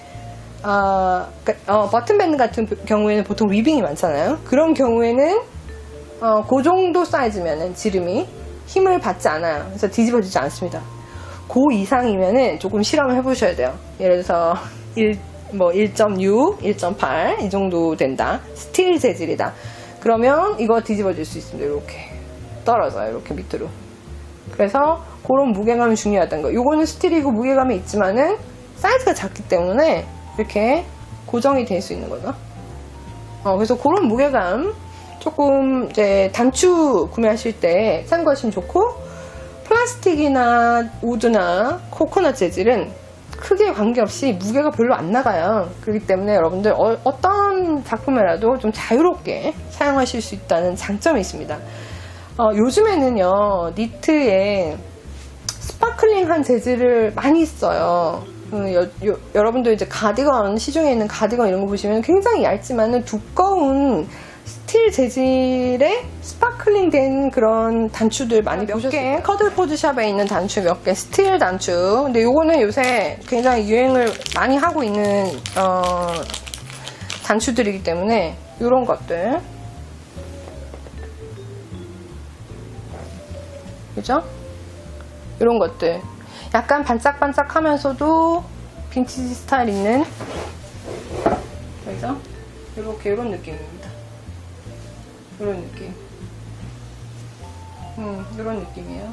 버튼 밴드 같은 경우에는 보통 리빙이 많잖아요. 그런 경우에는 그 정도 사이즈면은 지름이 힘을 받지 않아요. 그래서 뒤집어지지 않습니다. 그 이상이면은 조금 실험을 해보셔야 돼요. 예를 들어서 1.6, 1.8 이 정도 된다. 스틸 재질이다. 그러면 이거 뒤집어질 수 있습니다. 이렇게 떨어져요. 이렇게 밑으로. 그래서 그런 무게감이 중요하다는 거. 요거는 스틸이고 무게감이 있지만은 사이즈가 작기 때문에 이렇게 고정이 될 수 있는 거죠. 그래서 그런 무게감 조금 이제 단추 구매하실 때 참고하시면 좋고, 플라스틱이나 우드나 코코넛 재질은 크게 관계없이 무게가 별로 안 나가요. 그렇기 때문에 여러분들 어떤 작품이라도 좀 자유롭게 사용하실 수 있다는 장점이 있습니다. 요즘에는요, 니트에 스파클링한 재질을 많이 써요. 여러분들 이제 가디건, 시중에 있는 가디건 이런 거 보시면 굉장히 얇지만은 두꺼운 스틸 재질의 스파클링 된 그런 단추들 많이 보셨을 거예요. 커들포즈샵에 있는 단추 몇 개, 스틸 단추. 근데 요거는 요새 굉장히 유행을 많이 하고 있는 단추들이기 때문에 요런 것들, 그죠? 요런 것들 약간 반짝반짝 하면서도 빈티지 스타일 있는, 그죠? 이렇게 요런 느낌입니다. 이런 느낌. 이런 느낌이에요.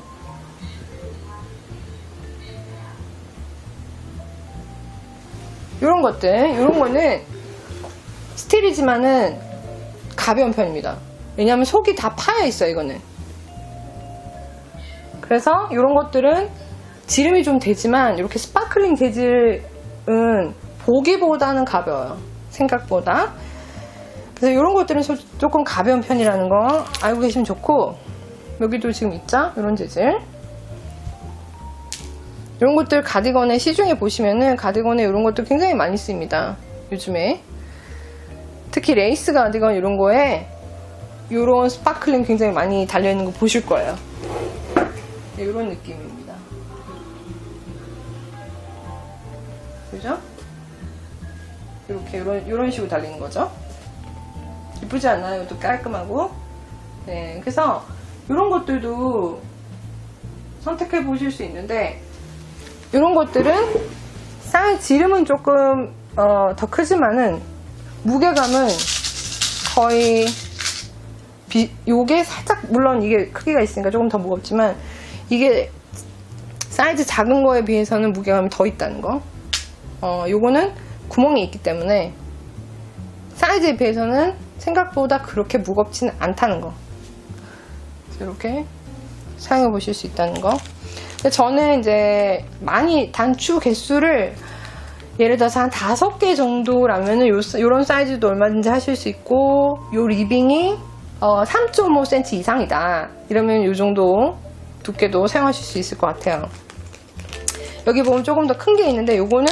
이런 것들, 이런 거는 스틸이지만은 가벼운 편입니다. 왜냐하면 속이 다 파여 있어요, 이거는. 그래서 이런 것들은 지름이 좀 되지만 이렇게 스파클링 재질은 보기보다는 가벼워요. 생각보다. 그래서 이런 것들은 조금 가벼운 편이라는 거 알고 계시면 좋고, 여기도 지금 있죠? 이런 재질. 이런 것들 가디건에, 시중에 보시면은 가디건에 이런 것들 굉장히 많이 쓰입니다. 요즘에. 특히 레이스 가디건 이런 거에 이런 스파클링 굉장히 많이 달려있는 거 보실 거예요. 네, 이런 느낌입니다. 그죠? 이렇게 이런 식으로 달리는 거죠. 이쁘지 않나요? 또 깔끔하고. 네, 그래서 이런 것들도 선택해 보실 수 있는데, 이런 것들은 사이즈 지름은 조금 더 크지만은 무게감은 거의 요게 살짝, 물론 이게 크기가 있으니까 조금 더 무겁지만 이게 사이즈 작은 거에 비해서는 무게감이 더 있다는 거. 요거는 구멍이 있기 때문에 사이즈에 비해서는 생각보다 그렇게 무겁지는 않다는 거. 이렇게 사용해 보실 수 있다는 거. 근데 저는 이제 많이 단추 개수를 예를 들어서 한 5개 정도라면은 요런 사이즈도 얼마든지 하실 수 있고, 요 리빙이 3.5cm 이상이다 이러면 요 정도 두께도 사용하실 수 있을 것 같아요. 여기 보면 조금 더 큰 게 있는데 요거는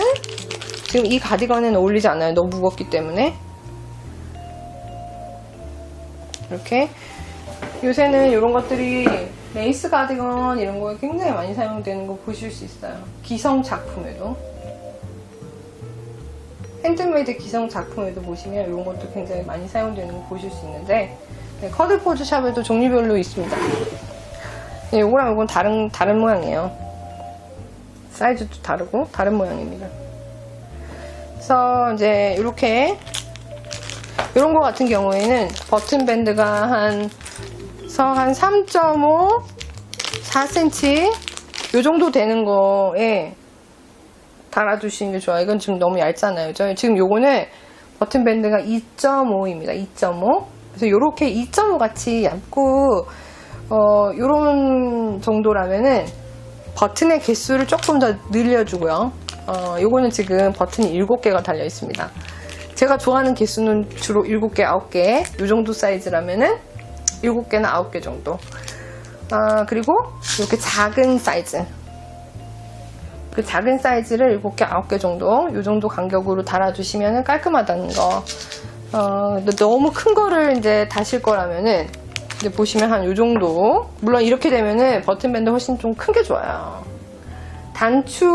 지금 이 가디건에는 어울리지 않아요. 너무 무겁기 때문에. 이렇게 요새는 이런 것들이 레이스 가디건 이런 거에 굉장히 많이 사용되는 거 보실 수 있어요. 기성 작품에도, 핸드메이드 기성 작품에도 보시면 이런 것도 굉장히 많이 사용되는 거 보실 수 있는데, 네, 커들포즈 샵에도 종류별로 있습니다. 네, 요거랑 요건 다른 모양이에요. 사이즈도 다르고 다른 모양입니다. 그래서 이제 이렇게 이런 거 같은 경우에는 버튼 밴드가 한 3.5, 4cm 요 정도 되는 거에 달아두시는 게 좋아요. 이건 지금 너무 얇잖아요. 지금 요거는 버튼 밴드가 2.5입니다. 2.5. 그래서 요렇게 2.5 같이 얇고 요런 정도라면은 버튼의 개수를 조금 더 늘려주고요. 요거는 지금 버튼이 7개가 달려 있습니다. 제가 좋아하는 개수는 주로 7개, 9개 요 정도 사이즈라면은 7개나 9개 정도. 그리고 이렇게 작은 사이즈, 그 작은 사이즈를 7개, 9개 정도, 요 정도 간격으로 달아주시면 깔끔하다는 거. 너무 큰 거를 이제 다실 거라면은, 이제 보시면 한 요 정도. 물론 이렇게 되면은 버튼밴드 훨씬 좀 큰 게 좋아요. 단추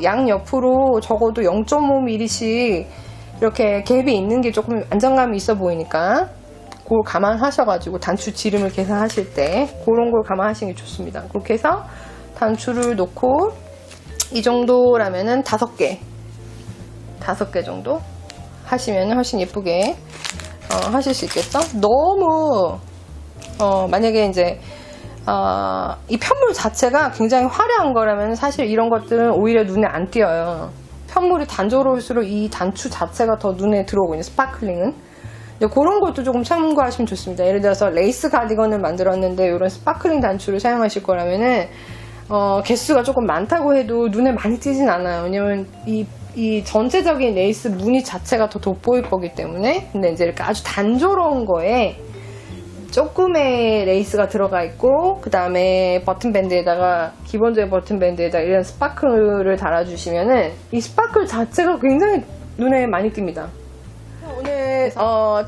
양옆으로 적어도 0.5mm씩 이렇게 갭이 있는 게 조금 안정감이 있어 보이니까 그걸 감안하셔가지고 단추 지름을 계산하실 때 그런 걸 감안하시는 게 좋습니다. 그렇게 해서 단추를 놓고 이 정도라면은 5개 정도 하시면 훨씬 예쁘게 하실 수 있겠죠? 너무 만약에 이제 이 편물 자체가 굉장히 화려한 거라면 사실 이런 것들은 오히려 눈에 안 띄어요. 편물이 단조로울수록 이 단추 자체가 더 눈에 들어오고 있는 스파클링은 그런 것도 조금 참고하시면 좋습니다. 예를 들어서 레이스 가디건을 만들었는데 이런 스파클링 단추를 사용하실 거라면은 개수가 조금 많다고 해도 눈에 많이 띄진 않아요. 왜냐면 이 전체적인 레이스 무늬 자체가 더 돋보일 거기 때문에. 근데 이제 이렇게 아주 단조로운 거에 조금의 레이스가 들어가 있고 그 다음에 버튼밴드에다가 기본적인 버튼밴드에다가 이런 스파클을 달아주시면은 이 스파클 자체가 굉장히 눈에 많이 띕니다. 오늘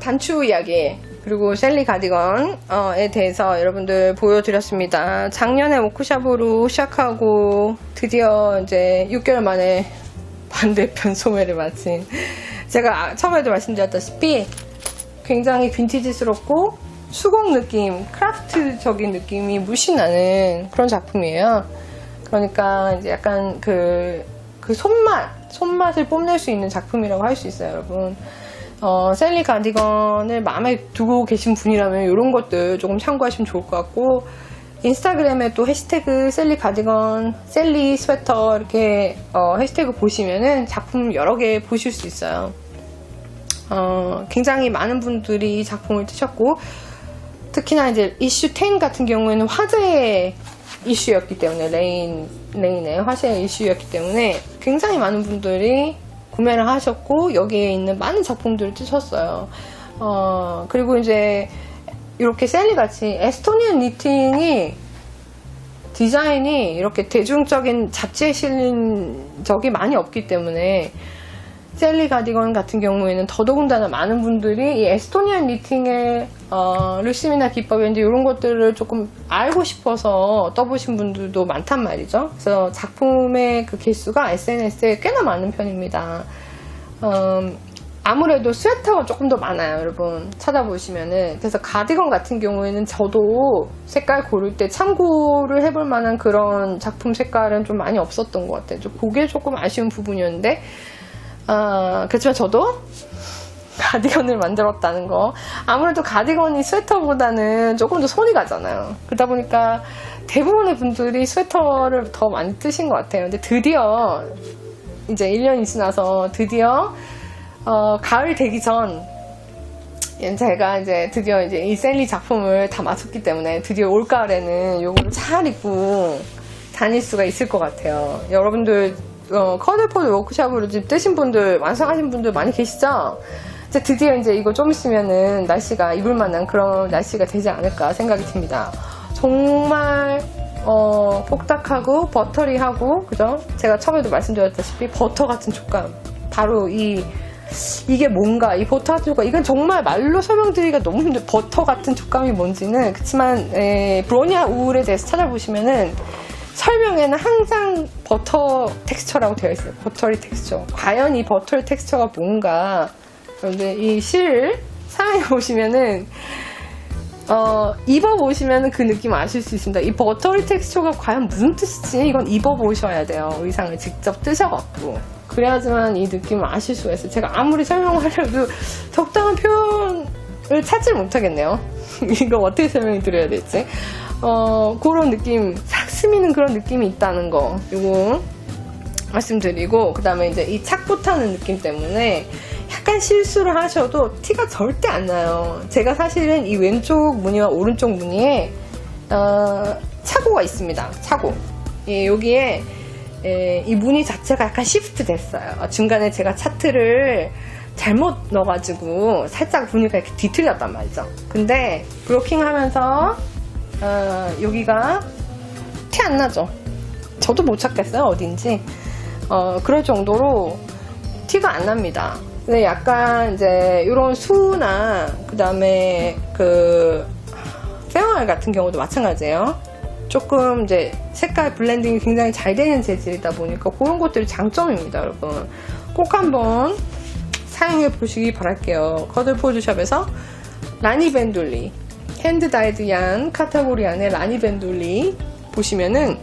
단추 이야기 그리고 셀리 가디건에 대해서 여러분들 보여드렸습니다. 작년에 워크샵으로 시작하고 드디어 이제 6개월 만에 반대편 소매를 마친, 제가 처음에도 말씀드렸다시피 굉장히 빈티지스럽고 수공 느낌, 크라프트적인 느낌이 물씬 나는 그런 작품이에요. 그러니까 이제 약간 그 손맛을 뽐낼 수 있는 작품이라고 할 수 있어요, 여러분. 셀리 가디건을 마음에 두고 계신 분이라면 이런 것들 조금 참고하시면 좋을 것 같고, 인스타그램에 또 해시태그 셀리 가디건, 셀리 스웨터 이렇게 해시태그 보시면은 작품 여러 개 보실 수 있어요. 굉장히 많은 분들이 이 작품을 뜨셨고, 특히나 이제 이슈 10 같은 경우에는 화제의 이슈였기 때문에, 레인의 화제의 이슈였기 때문에 굉장히 많은 분들이 구매를 하셨고 여기에 있는 많은 작품들을 뜨셨어요. 그리고 이제 이렇게 셀리같이 에스토니안 니팅이 디자인이 이렇게 대중적인 잡지에 실린 적이 많이 없기 때문에 셀리 가디건 같은 경우에는 더더군다나 많은 분들이 이 에스토니안 니팅의 르심이나 기법인데 이런 것들을 조금 알고 싶어서 떠보신 분들도 많단 말이죠. 그래서 작품의 그 개수가 SNS에 꽤나 많은 편입니다. 아무래도 스웨터가 조금 더 많아요, 여러분. 찾아보시면은. 그래서 가디건 같은 경우에는 저도 색깔 고를 때 참고를 해볼 만한 그런 작품 색깔은 좀 많이 없었던 것 같아요. 그게 조금 아쉬운 부분이었는데, 그렇지만 저도 가디건을 만들었다는 거. 아무래도 가디건이 스웨터보다는 조금 더 손이 가잖아요. 그러다 보니까 대부분의 분들이 스웨터를 더 많이 뜨신 것 같아요. 근데 드디어 이제 1년이 지나서 드디어 가을 되기 전 제가 이제 드디어 이제 이 셀리 작품을 다 마쳤기 때문에 드디어 올가을에는 요거를 잘 입고 다닐 수가 있을 것 같아요. 여러분들 커들포드 워크샵으로 지금 뜨신 분들, 완성하신 분들 많이 계시죠? 이제 드디어 이제 이거 좀 있으면은 날씨가 입을 만한 그런 날씨가 되지 않을까 생각이 듭니다. 정말 뽁닥하고 버터리하고, 그죠? 제가 처음에도 말씀드렸다시피 버터 같은 촉감. 바로 이게 뭔가, 이 버터 같은 촉감. 이건 정말 말로 설명드리기가 너무 힘들어요. 버터 같은 촉감이 뭔지는. 그렇지만 브로니아 우울에 대해서 찾아보시면은 설명에는 항상 버터 텍스처라고 되어 있어요. 버터리 텍스처. 과연 이 버터리 텍스처가 뭔가. 그런데 이 실 사용해 보시면은 입어보시면은 그 느낌 아실 수 있습니다. 이 버터리 텍스처가 과연 무슨 뜻이지? 이건 입어보셔야 돼요. 의상을 직접 뜨셔갖고. 그래야지만 이 느낌을 아실 수가 있어요. 제가 아무리 설명하려도 적당한 표현을 찾지 못하겠네요. 이거 어떻게 설명을 드려야 될지. 그런 느낌, 싹 스미는 그런 느낌이 있다는 거, 이거 말씀드리고, 그 다음에 이제 이 착붙하는 느낌 때문에 약간 실수를 하셔도 티가 절대 안 나요. 제가 사실은 이 왼쪽 무늬와 오른쪽 무늬에 차고가 있습니다. 차고. 여기에 이 무늬 자체가 약간 시프트 됐어요. 중간에 제가 차트를 잘못 넣어가지고 살짝 무늬가 이렇게 뒤틀렸단 말이죠. 근데 브로킹 하면서 여기가 티 안 나죠. 저도 못 찾겠어요, 어딘지. 그럴 정도로 티가 안 납니다. 근데 약간 이제 이런 수나 그 다음에 그 페어알 같은 경우도 마찬가지예요. 조금 이제 색깔 블렌딩이 굉장히 잘 되는 재질이다 보니까 그런 것들이 장점입니다, 여러분. 꼭 한번 사용해 보시기 바랄게요. 커들 포즈샵에서 라니 벤돌리 핸드 다이드 얀 카테고리 안에 라니 벤돌리 보시면은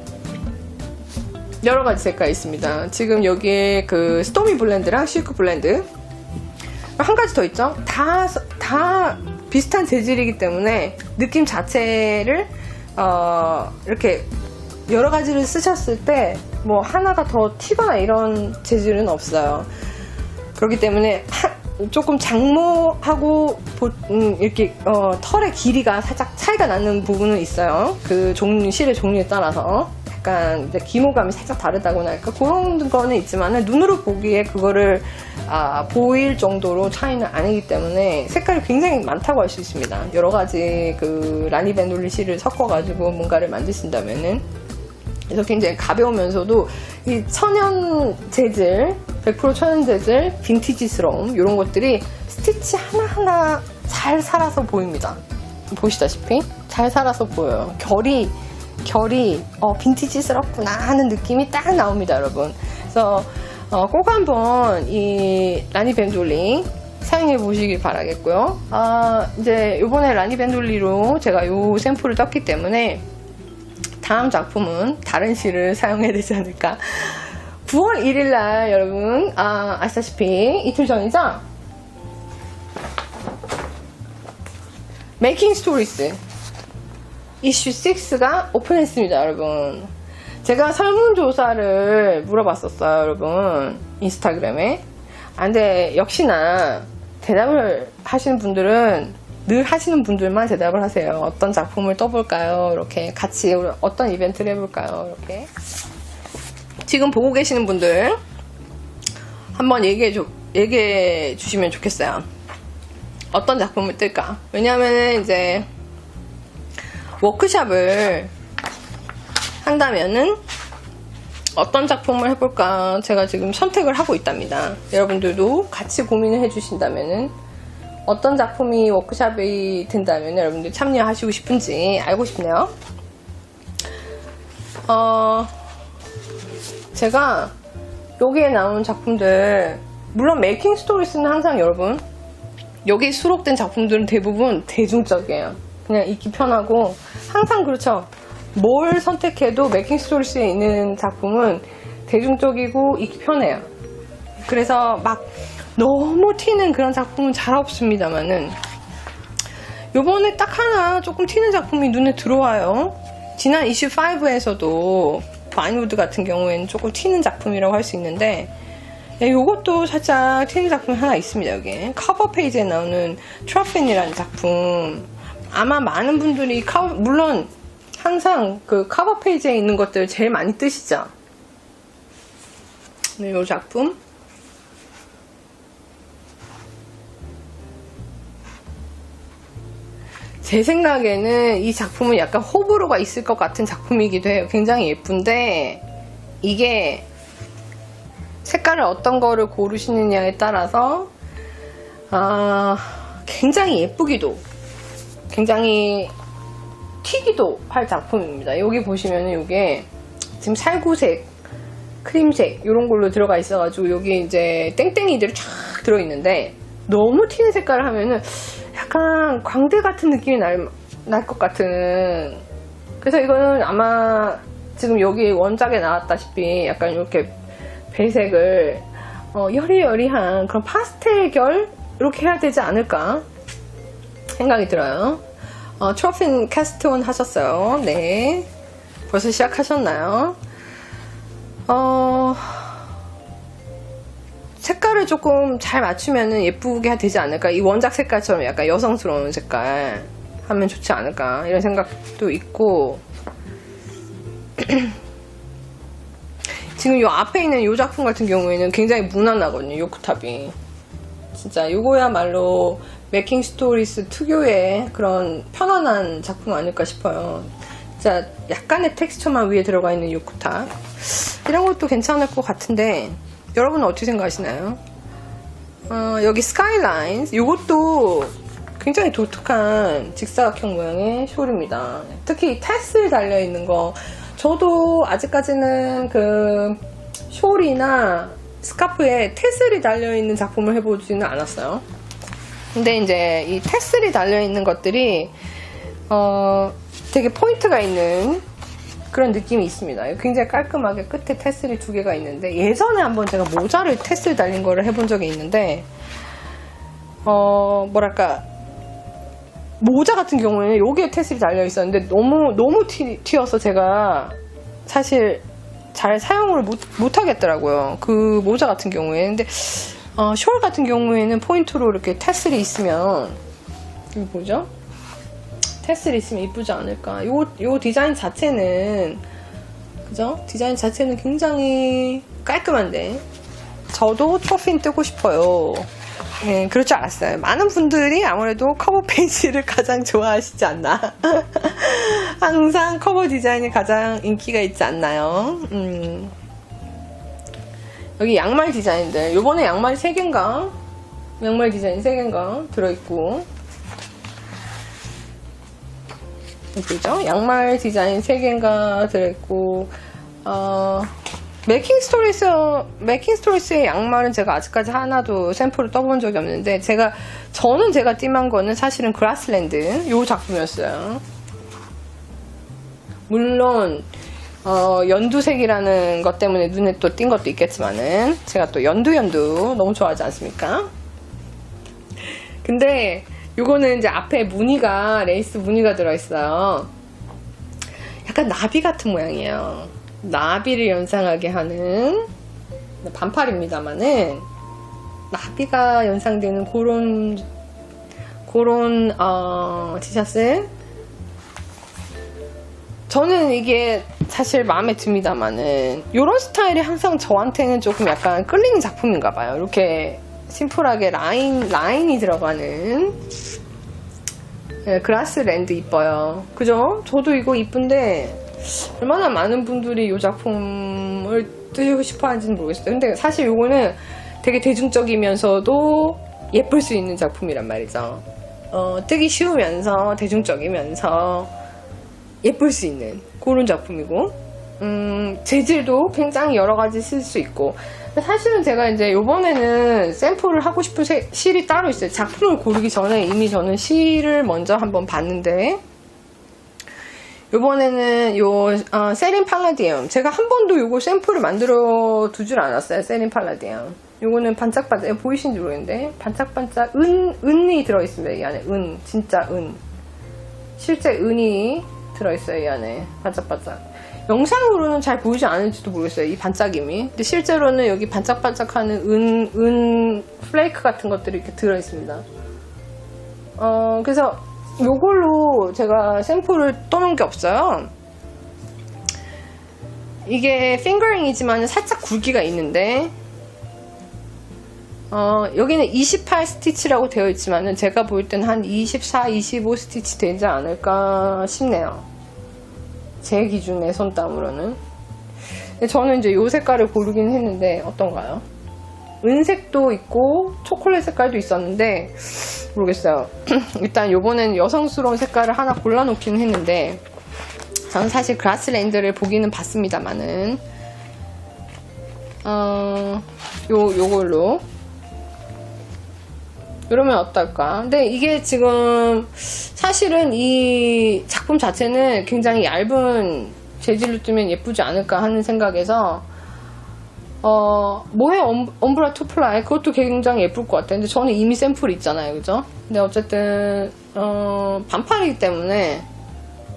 여러가지 색깔이 있습니다. 지금 여기에 그 스토미 블렌드랑 실크 블렌드 한 가지 더 있죠. 다 비슷한 재질이기 때문에 느낌 자체를 이렇게 여러 가지를 쓰셨을 때 뭐 하나가 더 튀거나 이런 재질은 없어요. 그렇기 때문에 조금 장모하고 이렇게 털의 길이가 살짝 차이가 나는 부분은 있어요. 그 실의 종류에 따라서 약간 이제 기모감이 살짝 다르다거나 할까 그런 거는 있지만 눈으로 보기에 그거를 보일 정도로 차이는 아니기 때문에 색깔이 굉장히 많다고 할 수 있습니다. 여러 가지 그 라니 벤돌리 실을 섞어가지고 뭔가를 만드신다면은. 그래서 굉장히 가벼우면서도 이 천연 재질, 100% 천연 재질, 빈티지스러움 이런 것들이 스티치 하나하나 잘 살아서 보입니다. 보시다시피 잘 살아서 보여요. 결이 빈티지스럽구나 하는 느낌이 딱 나옵니다, 여러분. 그래서 꼭 한번 이 라니 벤돌리 사용해 보시길 바라겠고요. 이제 요번에 라니 벤돌리로 제가 요 샘플을 떴기 때문에 다음 작품은 다른 실을 사용해야 되지 않을까. 9월 1일날 여러분 아시다시피 이틀 전이죠? 메이킹 스토리스 이슈 6가 오픈했습니다, 여러분. 제가 설문조사를 물어봤었어요, 여러분. 인스타그램에. 근데 역시나 대답을 하시는 분들은 늘 하시는 분들만 대답을 하세요. 어떤 작품을 떠볼까요? 이렇게 같이 어떤 이벤트를 해볼까요? 이렇게. 지금 보고 계시는 분들 한번 얘기해 주시면 좋겠어요. 어떤 작품을 뜰까? 왜냐하면 이제 워크샵을 한다면은 어떤 작품을 해볼까 제가 지금 선택을 하고 있답니다. 여러분들도 같이 고민을 해주신다면은 어떤 작품이 워크샵이 된다면 여러분들 참여하시고 싶은지 알고 싶네요. 제가 여기에 나온 작품들 물론 메이킹 스토리스는 항상 여러분 여기에 수록된 작품들은 대부분 대중적이에요. 그냥 읽기 편하고 항상 그렇죠. 뭘 선택해도 메이킹 스토리스에 있는 작품은 대중적이고 읽기 편해요. 그래서 막 너무 튀는 그런 작품은 잘 없습니다만은 요번에 딱 하나 조금 튀는 작품이 눈에 들어와요. 지난 이슈 5에서도 바인우드 같은 경우에는 조금 튀는 작품이라고 할 수 있는데 요것도 살짝 튀는 작품이 하나 있습니다. 여기 커버 페이지에 나오는 트러핀이라는 작품 아마 많은 분들이 물론 항상 그 커버 페이지에 있는 것들 제일 많이 뜨시죠. 네, 요 작품 제 생각에는 이 작품은 약간 호불호가 있을 것 같은 작품이기도 해요. 굉장히 예쁜데 이게 색깔을 어떤 거를 고르시느냐에 따라서 굉장히 예쁘기도 굉장히 튀기도 할 작품입니다. 여기 보시면은 이게 지금 살구색, 크림색 이런 걸로 들어가 있어가지고 여기 이제 땡땡이들이 쫙 들어있는데 너무 튀는 색깔을 하면은 약간 광대 같은 느낌이 날 것 같은. 그래서 이거는 아마 지금 여기 원작에 나왔다시피 약간 이렇게 배색을 여리여리한 그런 파스텔 결 이렇게 해야 되지 않을까 생각이 들어요. 트러핀 캐스트온 하셨어요. 네, 벌써 시작하셨나요? 색깔을 조금 잘 맞추면 예쁘게 되지 않을까. 이 원작 색깔처럼 약간 여성스러운 색깔 하면 좋지 않을까 이런 생각도 있고 지금 요 앞에 있는 요 작품 같은 경우에는 굉장히 무난하거든요. 요크탑이 진짜 요거야말로 메이킹 스토리스 특유의 그런 편안한 작품 아닐까 싶어요. 진짜 약간의 텍스처만 위에 들어가 있는 요크탑 이런 것도 괜찮을 것 같은데 여러분은 어떻게 생각하시나요? 여기 스카이라인스 요것도 굉장히 독특한 직사각형 모양의 숄입니다. 특히 테슬 달려있는 거 저도 아직까지는 그 숄이나 스카프에 테슬이 달려있는 작품을 해보지는 않았어요. 근데 이제 이 테슬이 달려있는 것들이 되게 포인트가 있는 그런 느낌이 있습니다. 굉장히 깔끔하게 끝에 테슬이 2개가 있는데, 예전에 한번 제가 모자를 테슬 달린 거를 해본 적이 있는데, 뭐랄까, 모자 같은 경우에는 여기에 테슬이 달려 있었는데 너무 튀어서 제가 사실 잘 사용을 못 하겠더라고요. 그 모자 같은 경우에는. 근데 숄 같은 경우에는 포인트로 이렇게 테슬이 있으면, 이거 뭐죠? 테슬이 있으면 이쁘지 않을까. 요 디자인 자체는, 그죠? 디자인 자체는 굉장히 깔끔한데, 저도 초핀 뜨고 싶어요. 네, 그럴 줄 알았어요. 많은 분들이 아무래도 커버 페이지를 가장 좋아하시지 않나. 항상 커버 디자인이 가장 인기가 있지 않나요? 여기 양말 디자인들. 요번에 양말이 3개인가? 양말 디자인 3개인가? 들어있고. 그죠? 양말 디자인 3개인가 들어있고, 매킹 스토리스의 양말은 제가 아직까지 하나도 샘플을 떠본 적이 없는데, 저는 제가 띠만 거는 사실은 그라스랜드, 요 작품이었어요. 물론, 연두색이라는 것 때문에 눈에 또 띈 것도 있겠지만은, 제가 또 연두 너무 좋아하지 않습니까? 근데, 요거는 이제 앞에 레이스 무늬가 들어있어요. 약간 나비 같은 모양이에요. 나비를 연상하게 하는, 반팔입니다만은, 나비가 연상되는 그런 티셔츠. 저는 이게 사실 마음에 듭니다만은, 요런 스타일이 항상 저한테는 조금 약간 끌리는 작품인가 봐요. 이렇게 심플하게 라인이 들어가는, 네, 그라스랜드 이뻐요. 그죠? 저도 이거 이쁜데 얼마나 많은 분들이 이 작품을 뜨시고 싶어 하는지는 모르겠어요. 근데 사실 이거는 되게 대중적이면서도 예쁠 수 있는 작품이란 말이죠. 뜨기 쉬우면서 대중적이면서 예쁠 수 있는 그런 작품이고, 재질도 굉장히 여러가지 쓸 수 있고. 사실은 제가 이제 요번에는 샘플을 하고 싶은 실이 따로 있어요. 작품을 고르기 전에 이미 저는 실을 먼저 한번 봤는데, 요번에는 세린 팔라디움. 제가 한 번도 요거 샘플을 만들어 두질 않았어요. 세린 팔라디움. 요거는 반짝반짝, 보이신지 모르겠는데, 반짝반짝 은이 들어있습니다. 이 안에 진짜 은. 실제 은이 들어있어요. 이 안에 반짝반짝. 영상으로는 잘 보이지 않을지도 모르겠어요. 이 반짝임이. 근데 실제로는 여기 반짝반짝하는 은 플레이크 같은 것들이 이렇게 들어있습니다. 그래서 요걸로 제가 샘플을 떠놓은 게 없어요. 이게 핑거링이지만 살짝 굵기가 있는데, 여기는 28 스티치라고 되어 있지만은 제가 볼 때는 한 24, 25 스티치 되지 않을까 싶네요. 제 기준의 손땀으로는. 저는 이제 요 색깔을 고르긴 했는데 어떤가요? 은색도 있고 초콜릿 색깔도 있었는데 모르겠어요. 일단 요번엔 여성스러운 색깔을 하나 골라놓긴 했는데, 저는 사실 그라스랜드를 보기는 봤습니다만은 요걸로 이러면 어떨까? 근데 이게 지금 사실은 이 작품 자체는 굉장히 얇은 재질로 뜨면 예쁘지 않을까 하는 생각에서 모헤 엄브라 투플라이, 그것도 굉장히 예쁠 것 같아요. 근데 저는 이미 샘플이 있잖아요, 그죠? 근데 어쨌든 반팔이기 때문에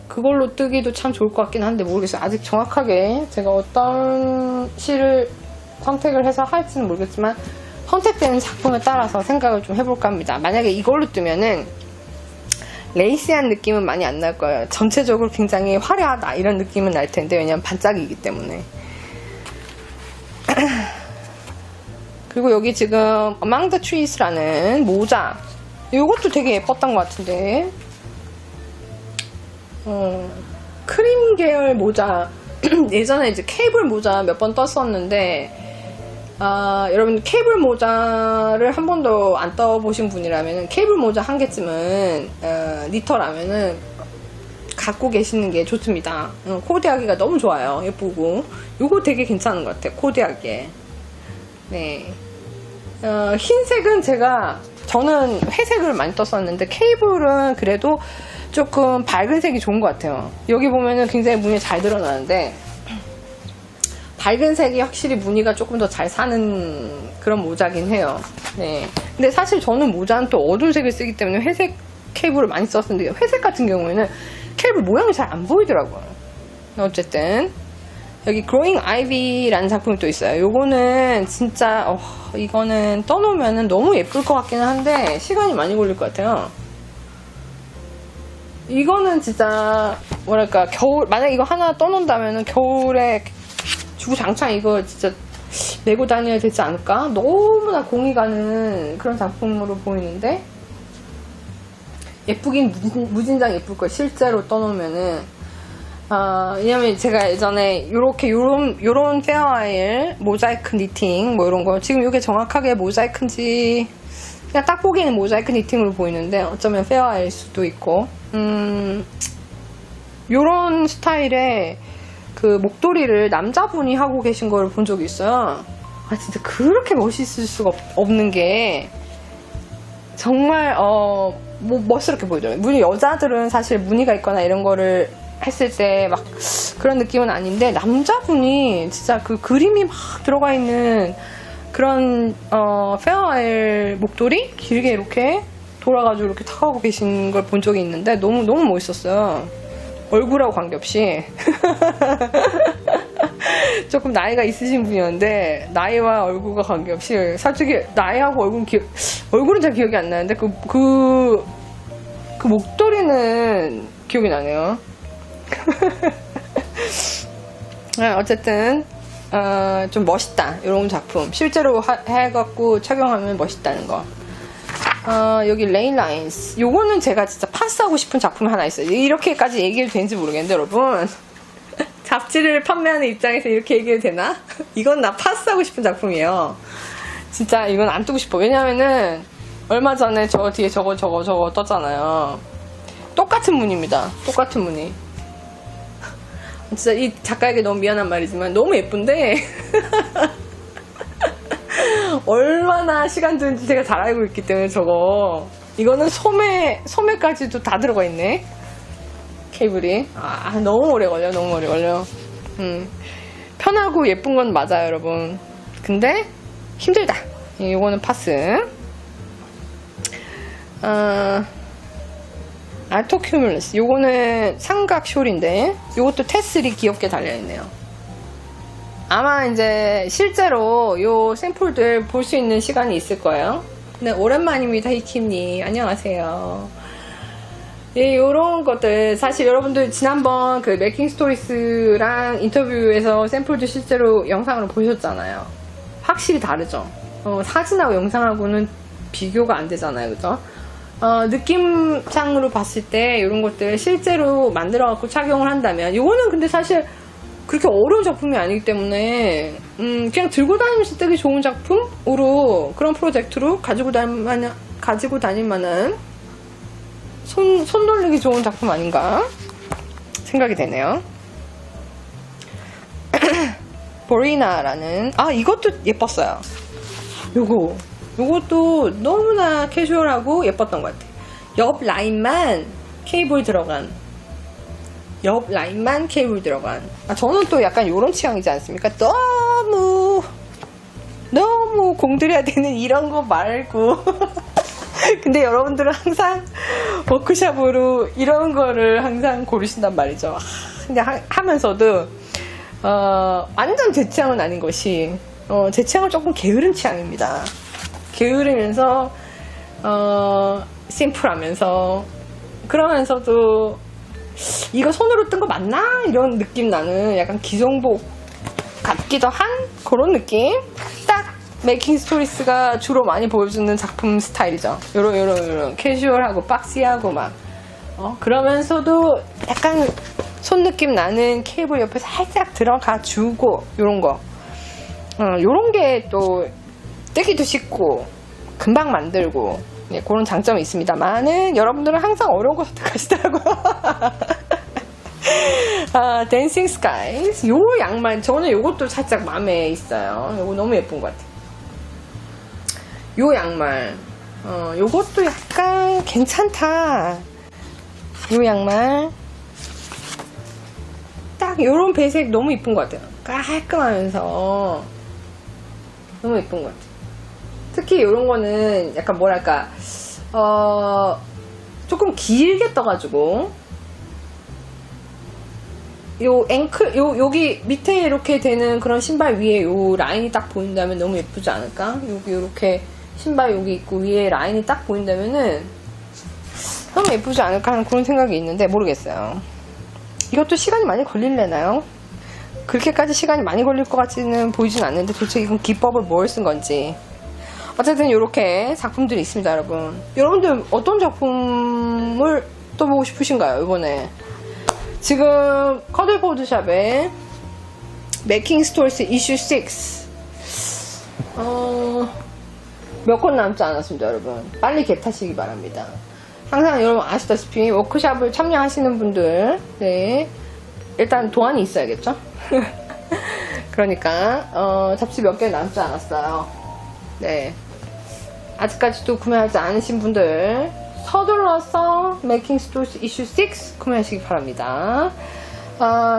그걸로 뜨기도 참 좋을 것 같긴 한데 모르겠어요. 아직 정확하게 제가 어떤 실을 선택을 해서 할지는 모르겠지만, 선택되는 작품에 따라서 생각을 좀 해볼까 합니다. 만약에 이걸로 뜨면은 레이시한 느낌은 많이 안 날 거예요. 전체적으로 굉장히 화려하다 이런 느낌은 날 텐데, 왜냐면 반짝이기 때문에. 그리고 여기 지금 Among the Trees라는 모자, 이것도 되게 예뻤던 것 같은데, 크림 계열 모자. 예전에 이제 케이블 모자 몇 번 떴었는데, 여러분 케이블 모자를 한 번도 안 떠보신 분이라면 케이블 모자 한 개쯤은 니터라면은 갖고 계시는 게 좋습니다. 코디하기가 너무 좋아요. 예쁘고 요거 되게 괜찮은 것 같아요. 코디하기에. 네. 흰색은 제가 저는 회색을 많이 떴었는데 케이블은 그래도 조금 밝은 색이 좋은 것 같아요. 여기 보면은 굉장히 무늬 잘 드러나는데 밝은 색이 확실히 무늬가 조금 더 잘 사는 그런 모자긴 해요. 네. 근데 사실 저는 모자는 또 어두운 색을 쓰기 때문에 회색 케이블을 많이 썼는데 회색 같은 경우에는 케이블 모양이 잘 안 보이더라고요. 어쨌든 여기 Growing Ivy라는 작품이 또 있어요. 요거는 진짜 이거는 떠놓으면 너무 예쁠 것 같기는 한데 시간이 많이 걸릴 것 같아요. 이거는 진짜 뭐랄까 겨울 만약 이거 하나 떠놓는다면은 겨울에 주구장창 이거 진짜 메고 다녀야 되지 않을까? 너무나 공이 가는 그런 작품으로 보이는데 예쁘긴 무진장 예쁠 거예요. 실제로 떠놓으면은 왜냐면 제가 예전에 요런 페어아일 모자이크 니팅 뭐 이런 거 지금 이게 정확하게 모자이크인지 그냥 딱 보기에는 모자이크 니팅으로 보이는데 어쩌면 페어아일 수도 있고 요런 스타일의 그 목도리를 남자분이 하고 계신 걸 본 적이 있어요. 진짜 그렇게 멋있을 수가 없는 게 정말 멋스럽게 보이더라고요. 물론 여자들은 사실 무늬가 있거나 이런 거를 했을 때 막 그런 느낌은 아닌데 남자분이 진짜 그 그림이 막 들어가 있는 그런 페어아일 목도리 길게 이렇게 돌아가지고 이렇게 타고 계신 걸 본 적이 있는데 너무 멋있었어요. 얼굴하고 관계없이 조금 나이가 있으신 분이었는데 나이와 얼굴과 관계없이 솔직히 나이하고 얼굴은 잘 기억이 안 나는데 그 목도리는 기억이 나네요. 어쨌든 좀 멋있다 이런 작품 실제로 해갖고 착용하면 멋있다는 거. 여기 레인 라인스 요거는 제가 진짜 파스하고 싶은 작품이 하나 있어요. 이렇게까지 얘기해도 되는지 모르겠는데 여러분 잡지를 판매하는 입장에서 이렇게 얘기해도 되나? 이건 나 파스하고 싶은 작품이에요. 진짜 이건 안 뜨고 싶어. 왜냐면은 얼마 전에 저 뒤에 저거 떴잖아요. 똑같은 무늬입니다. 똑같은 무늬. 진짜 이 작가에게 너무 미안한 말이지만 너무 예쁜데 얼마나 시간 드는지 제가 잘 알고 있기 때문에 이거는 소매까지도 다 들어가 있네. 케이블이 너무 오래 걸려. 편하고 예쁜 건 맞아요 여러분. 근데 힘들다. 요거는 파스. 아토큐뮬러스 요거는 삼각 숄인데 요것도 테슬이 귀엽게 달려있네요. 아마 이제 실제로 요 샘플들 볼 수 있는 시간이 있을 거예요. 네, 오랜만입니다 히킴님. 안녕하세요. 예, 요런 것들 사실 여러분들 지난번 그 메이킹 스토리스랑 인터뷰에서 샘플도 실제로 영상으로 보셨잖아요. 확실히 다르죠. 사진하고 영상하고는 비교가 안 되잖아요, 그죠? 느낌상으로 봤을 때 이런 것들 실제로 만들어 갖고 착용을 한다면 요거는 근데 사실 그렇게 어려운 작품이 아니기 때문에 그냥 들고 다니면서 되게 좋은 작품으로 그런 프로젝트로 가지고 다닐 만한 손 돌리기 좋은 작품 아닌가 생각이 되네요. 보리나라는 이것도 예뻤어요. 요것도 너무나 캐주얼하고 예뻤던 것 같아요. 옆 라인만 케이블 들어간 저는 또 약간 요런 취향이지 않습니까? 너무 공들여야 되는 이런 거 말고 근데 여러분들은 항상 워크샵으로 이런 거를 항상 고르신단 말이죠. 근데 하면서도 완전 제 취향은 아닌 것이 제 취향은 조금 게으른 취향입니다. 게으르면서 심플하면서 그러면서도 이거 손으로 뜬 거 맞나? 이런 느낌 나는 약간 기성복 같기도 한 그런 느낌? 딱 메이킹 스토리스가 주로 많이 보여주는 작품 스타일이죠. 요런 캐주얼하고 박시하고 막 그러면서도 약간 손 느낌 나는 케이블 옆에 살짝 들어가 주고 요런 거 요런 게 또 뜨기도 쉽고 금방 만들고 그런 장점이 있습니다만은 여러분들은 항상 어려운 거 선택하시더라고요. 댄싱 스카이즈 요 양말 저는 요것도 살짝 마음에 있어요. 요거 너무 예쁜 것 같아요. 요 양말 요것도 약간 괜찮다. 요 양말 딱 요런 배색 너무 이쁜 것 같아요. 깔끔하면서 너무 이쁜 것 같아요. 특히 요런 거는 약간 뭐랄까 조금 길게 떠가지고 요 앵클 여기 밑에 이렇게 되는 그런 신발 위에 요 라인이 딱 보인다면 너무 예쁘지 않을까? 여기 이렇게 신발 여기 있고 위에 라인이 딱 보인다면은 너무 예쁘지 않을까 하는 그런 생각이 있는데 모르겠어요. 이것도 시간이 많이 걸릴래나요? 그렇게까지 시간이 많이 걸릴 것 같지는 보이진 않는데 도대체 이건 기법을 뭘 쓴 건지. 어쨌든 이렇게 작품들이 있습니다, 여러분. 여러분들 어떤 작품을 또 보고 싶으신가요, 이번에? 지금 커들보드샵에 메이킹 스토리스 이슈 6 몇 권 남지 않았습니다, 여러분. 빨리 겟하시기 바랍니다. 항상 여러분 아시다시피 워크샵을 참여하시는 분들, 네, 일단 도안이 있어야겠죠? 그러니까 잡지 몇 개 남지 않았어요. 네, 아직까지도 구매하지 않으신 분들 서둘러서 메이킹 스토리스 이슈 6 구매하시기 바랍니다.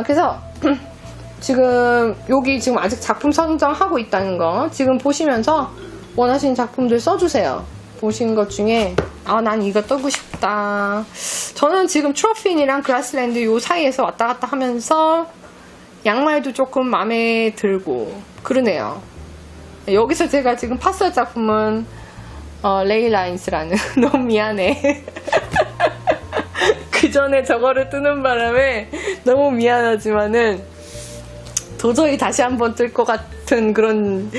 그래서 지금 여기 지금 아직 작품 선정하고 있다는 거 지금 보시면서 원하시는 작품들 써주세요. 보신 것 중에 난 이거 뜨고 싶다. 저는 지금 트로핀이랑 그라스랜드 요 사이에서 왔다 갔다 하면서 양말도 조금 마음에 들고 그러네요. 여기서 제가 지금 파스할 작품은 레이라인스라는 너무 미안해. 그 전에 저거를 뜨는 바람에 너무 미안하지만은 도저히 다시 한번 뜰 것 같은 그런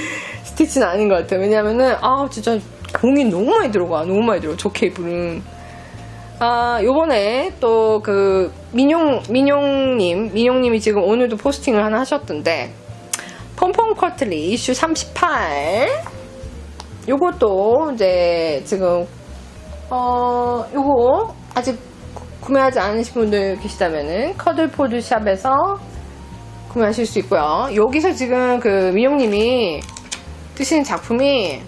스티치는 아닌 것 같아요. 왜냐면은 진짜 공이 너무 많이 들어가. 너무 많이 들어가. 저 케이블은. 요번에 또 그 민용님이 지금 오늘도 포스팅을 하나 하셨던데 pompom quarterly 이슈 38 요것도 이제 지금 요거 아직 구매하지 않으신 분들 계시다면은 커들포드 샵에서 구매하실 수 있고요. 여기서 지금 그 민용님이 뜨시는 작품이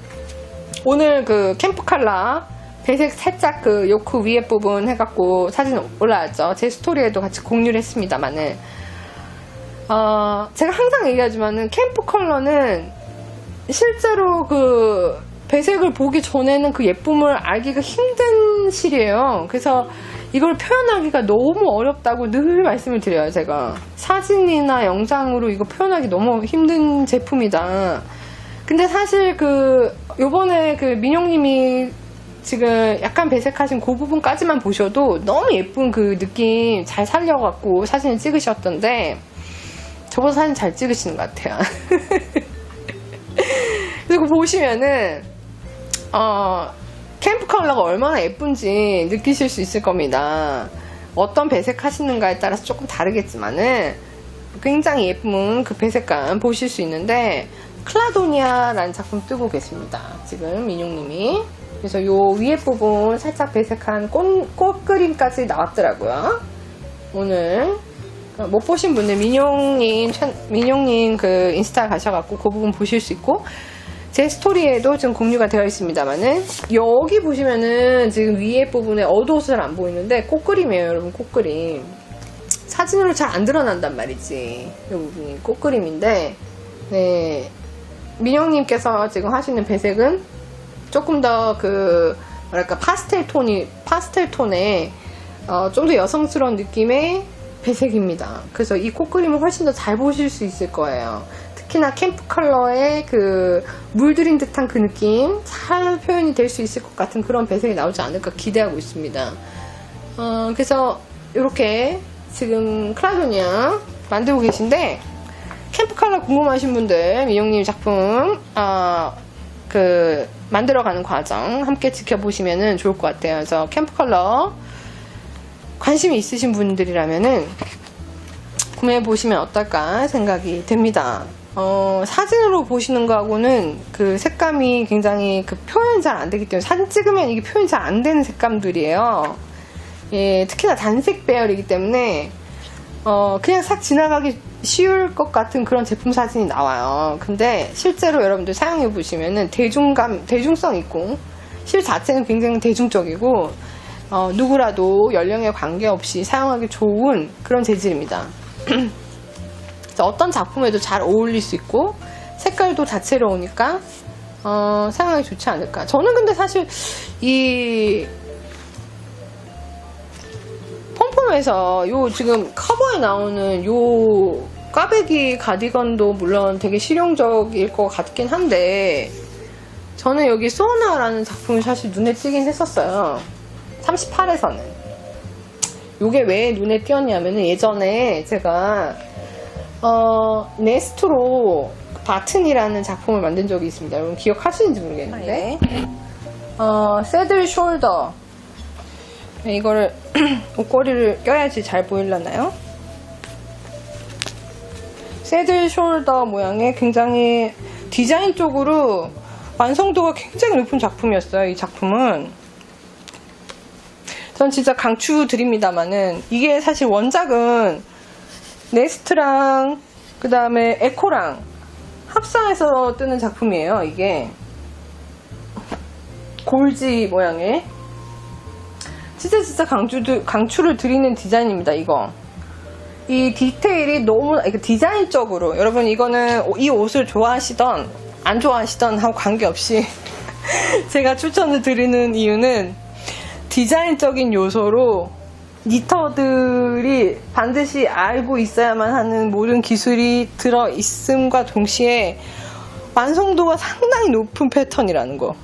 오늘 그 캠프 컬러 배색 살짝 그 요크 위에 부분 해갖고 사진 올라왔죠. 제 스토리에도 같이 공유를 했습니다만은 제가 항상 얘기하지만은 캠프 컬러는 실제로 그 배색을 보기 전에는 그 예쁨을 알기가 힘든 실이에요. 그래서 이걸 표현하기가 너무 어렵다고 늘 말씀을 드려요. 제가 사진이나 영상으로 이거 표현하기 너무 힘든 제품이다. 근데 사실 요번에 그 민용님이 지금 약간 배색하신 그 부분까지만 보셔도 너무 예쁜 그 느낌 잘 살려갖고 사진을 찍으셨던데 저보다 사진 잘 찍으시는 것 같아요. 그리고 보시면은 캠프 컬러가 얼마나 예쁜지 느끼실 수 있을 겁니다. 어떤 배색 하시는가에 따라서 조금 다르겠지만은 굉장히 예쁜 그 배색감 보실 수 있는데 클라도니아라는 작품 뜨고 계십니다. 지금 민용님이. 그래서 요 위에 부분 살짝 배색한 꽃 그림까지 나왔더라고요. 오늘 못 보신 분들 민용님 그 인스타 가셔갖고 그 부분 보실 수 있고 제 스토리에도 지금 공유가 되어 있습니다만은 여기 보시면은 지금 위에 부분에 어두워서 잘 안 보이는데 꽃그림이에요, 여러분. 꽃그림 사진으로 잘 안 드러난단 말이지. 이 부분이 꽃그림인데 네, 민영님께서 지금 하시는 배색은 조금 더 뭐랄까 파스텔 톤에 좀 더 여성스러운 느낌의 배색입니다. 그래서 이 꽃그림을 훨씬 더 잘 보실 수 있을 거예요. 특히나 캠프 컬러의 물들인 듯한 그 느낌 잘 표현이 될 수 있을 것 같은 그런 배색이 나오지 않을까 기대하고 있습니다. 그래서 이렇게 지금 클라도니아 만들고 계신데 캠프 컬러 궁금하신 분들 민용님 작품 만들어가는 과정 함께 지켜보시면 좋을 것 같아요. 그래서 캠프 컬러 관심이 있으신 분들이라면은 구매해보시면 어떨까 생각이 됩니다. 사진으로 보시는 거하고는 그 색감이 굉장히 표현이 잘 안 되기 때문에 사진 찍으면 이게 표현이 잘 안 되는 색감들이에요. 예, 특히나 단색 배열이기 때문에 그냥 싹 지나가기 쉬울 것 같은 그런 제품 사진이 나와요. 근데 실제로 여러분들 사용해 보시면은 대중성 있고 실 자체는 굉장히 대중적이고 누구라도 연령에 관계없이 사용하기 좋은 그런 재질입니다. 어떤 작품에도 잘 어울릴 수 있고 색깔도 다채로우니까 사용하기 좋지 않을까. 저는 근데 사실 이 폼폼에서 요 지금 커버에 나오는 요 꽈배기 가디건도 물론 되게 실용적일 것 같긴 한데 저는 여기 소나라는 작품이 사실 눈에 띄긴 했었어요. 38에서는 요게 왜 눈에 띄었냐면은 예전에 제가 네스트로 바튼이라는 작품을 만든 적이 있습니다. 여러분 기억하시는지 모르겠는데 새들 숄더 이거를 옷걸이를 껴야지 잘 보이려나요? 새들 숄더 모양의 굉장히 디자인적으로 완성도가 굉장히 높은 작품이었어요. 이 작품은 전 진짜 강추드립니다만은 이게 사실 원작은 네스트랑 그 다음에 에코랑 합성해서 뜨는 작품이에요. 이게 골지 모양의 진짜 강추를 드리는 디자인입니다. 이거 이 디테일이 너무 디자인적으로 여러분 이거는 이 옷을 좋아하시던 안 좋아하시던 하고 관계없이 제가 추천을 드리는 이유는 디자인적인 요소로 니터들이 반드시 알고 있어야만 하는 모든 기술이 들어있음과 동시에 완성도가 상당히 높은 패턴이라는 거.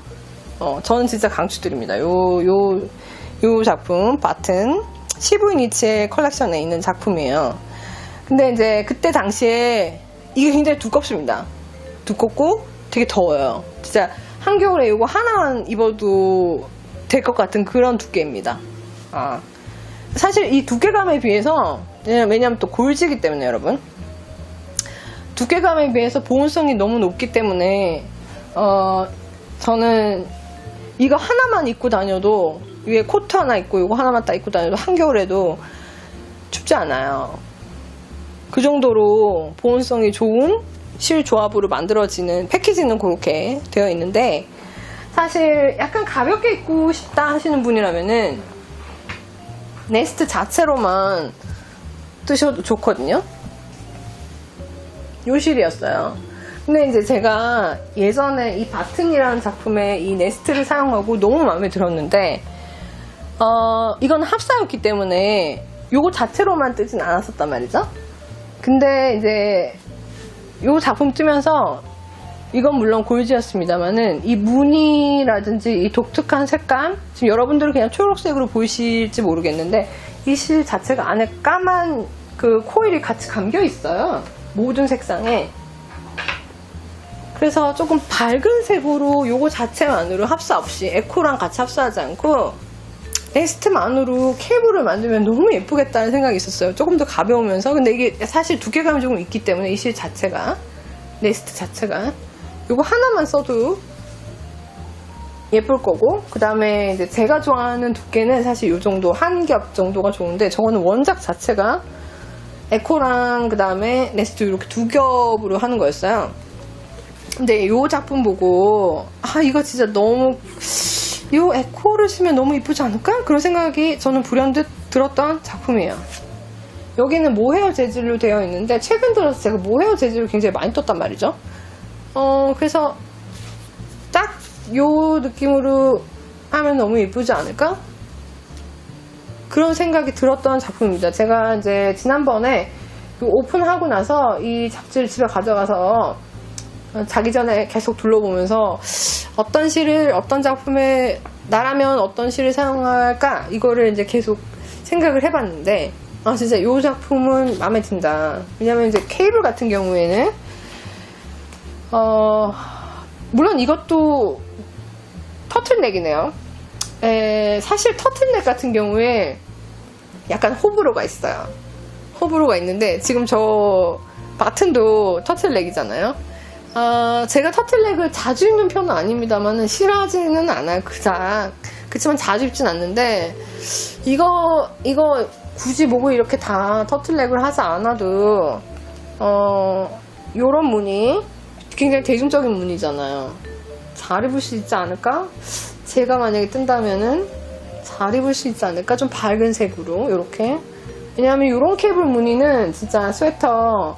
저는 진짜 강추드립니다. 요 작품 바튼 시브이니치의 컬렉션에 있는 작품이에요. 근데 이제 그때 당시에 이게 굉장히 두껍습니다. 두껍고 되게 더워요. 진짜 한겨울에 이거 하나만 입어도 될 것 같은 그런 두께입니다. 사실 이 두께감에 비해서 왜냐면 또 골지기 때문에 여러분 두께감에 비해서 보온성이 너무 높기 때문에 저는 이거 하나만 입고 다녀도 위에 코트 하나 입고 이거 하나만 딱 입고 다녀도 한겨울에도 춥지 않아요. 그 정도로 보온성이 좋은 실 조합으로 만들어지는 패키지는 그렇게 되어 있는데 사실 약간 가볍게 입고 싶다 하시는 분이라면은 네스트 자체로만 뜨셔도 좋거든요. 요 실이었어요. 근데 이제 제가 예전에 이 바튼이라는 작품에 이 네스트를 사용하고 너무 마음에 들었는데 이건 합사였기 때문에 요거 자체로만 뜨진 않았었단 말이죠. 근데 이제 요 작품 뜨면서 이건 물론 골지였습니다만은 이 무늬라든지 이 독특한 색감 지금 여러분들은 그냥 초록색으로 보이실지 모르겠는데 이 실 자체가 안에 까만 그 코일이 같이 감겨 있어요. 모든 색상에. 그래서 조금 밝은 색으로 요거 자체만으로 합사 없이 에코랑 같이 합사하지 않고 네스트만으로 케이블을 만들면 너무 예쁘겠다는 생각이 있었어요. 조금 더 가벼우면서. 근데 이게 사실 두께감이 조금 있기 때문에 이 실 자체가 네스트 자체가 요거 하나만 써도 예쁠 거고 그 다음에 이제 제가 좋아하는 두께는 사실 요 정도 한 겹 정도가 좋은데 저거는 원작 자체가 에코랑 그 다음에 네스트 이렇게 두 겹으로 하는 거였어요. 근데 요 작품 보고 이거 진짜 너무 요 에코를 쓰면 너무 이쁘지 않을까? 그런 생각이 저는 불현듯 들었던 작품이에요. 여기는 모헤어 재질로 되어 있는데 최근 들어서 제가 모헤어 재질을 굉장히 많이 떴단 말이죠. 그래서 딱 요 느낌으로 하면 너무 예쁘지 않을까? 그런 생각이 들었던 작품입니다. 제가 이제 지난번에 오픈하고 나서 이 잡지를 집에 가져가서 자기 전에 계속 둘러보면서 어떤 실을 어떤 작품에 나라면 어떤 실을 사용할까 이거를 이제 계속 생각을 해봤는데 진짜 이 작품은 마음에 든다. 왜냐면 이제 케이블 같은 경우에는 물론 이것도 터틀넥이네요. 사실 터틀넥 같은 경우에 약간 호불호가 있어요. 호불호가 있는데 지금 저 바튼도 터틀넥이잖아요. 제가 터틀넥을 자주 입는 편은 아닙니다만은 싫어하지는 않아요. 그치만 자주 입진 않는데 이거 굳이 목을 이렇게 다 터틀넥을 하지 않아도 요런 무늬 굉장히 대중적인 무늬잖아요. 잘 입을 수 있지 않을까? 제가 만약에 뜬다면은 잘 입을 수 있지 않을까? 좀 밝은 색으로 이렇게. 왜냐하면 이런 케이블 무늬는 진짜 스웨터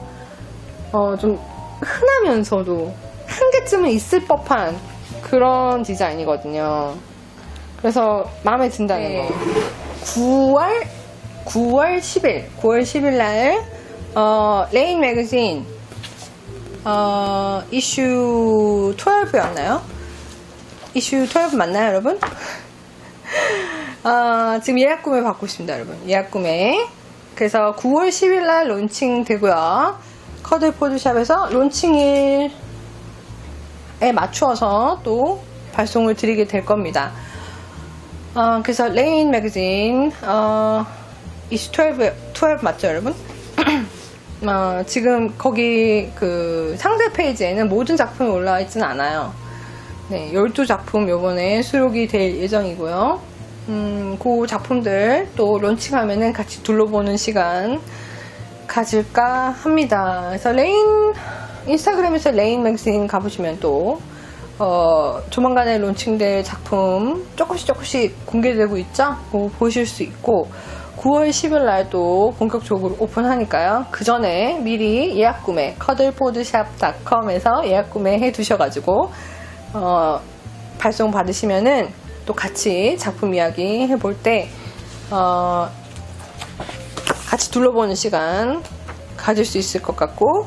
좀 흔하면서도 한 개쯤은 있을 법한 그런 디자인이거든요. 그래서 마음에 든다는 거. 9월 10일 날 레인 매거진 이슈 12였나요? 이슈 12 맞나요, 여러분? 지금 예약 구매 받고 있습니다, 여러분. 예약 구매. 그래서 9월 10일 날 론칭 되고요. 커들포드샵에서 론칭일에 맞추어서 또 발송을 드리게 될 겁니다. 그래서 레인 매거진 이슈 12 맞죠, 여러분? 지금 거기 그 상세 페이지에는 모든 작품이 올라와 있지는 않아요. 네, 12작품 요번에 수록이 될 예정이고요. 그 작품들 또 론칭하면은 같이 둘러보는 시간 가질까 합니다. 그래서 인스타그램에서 레인 매거진 가보시면 또 조만간에 론칭될 작품 조금씩 공개되고 있죠? 보실 수 있고 9월 10일 날도 본격적으로 오픈하니까요. 그 전에 미리 예약 구매 cuddlepodshop.com에서 예약 구매해 두셔가지고 발송 받으시면은 또 같이 작품 이야기 해볼 때 같이 둘러보는 시간 가질 수 있을 것 같고,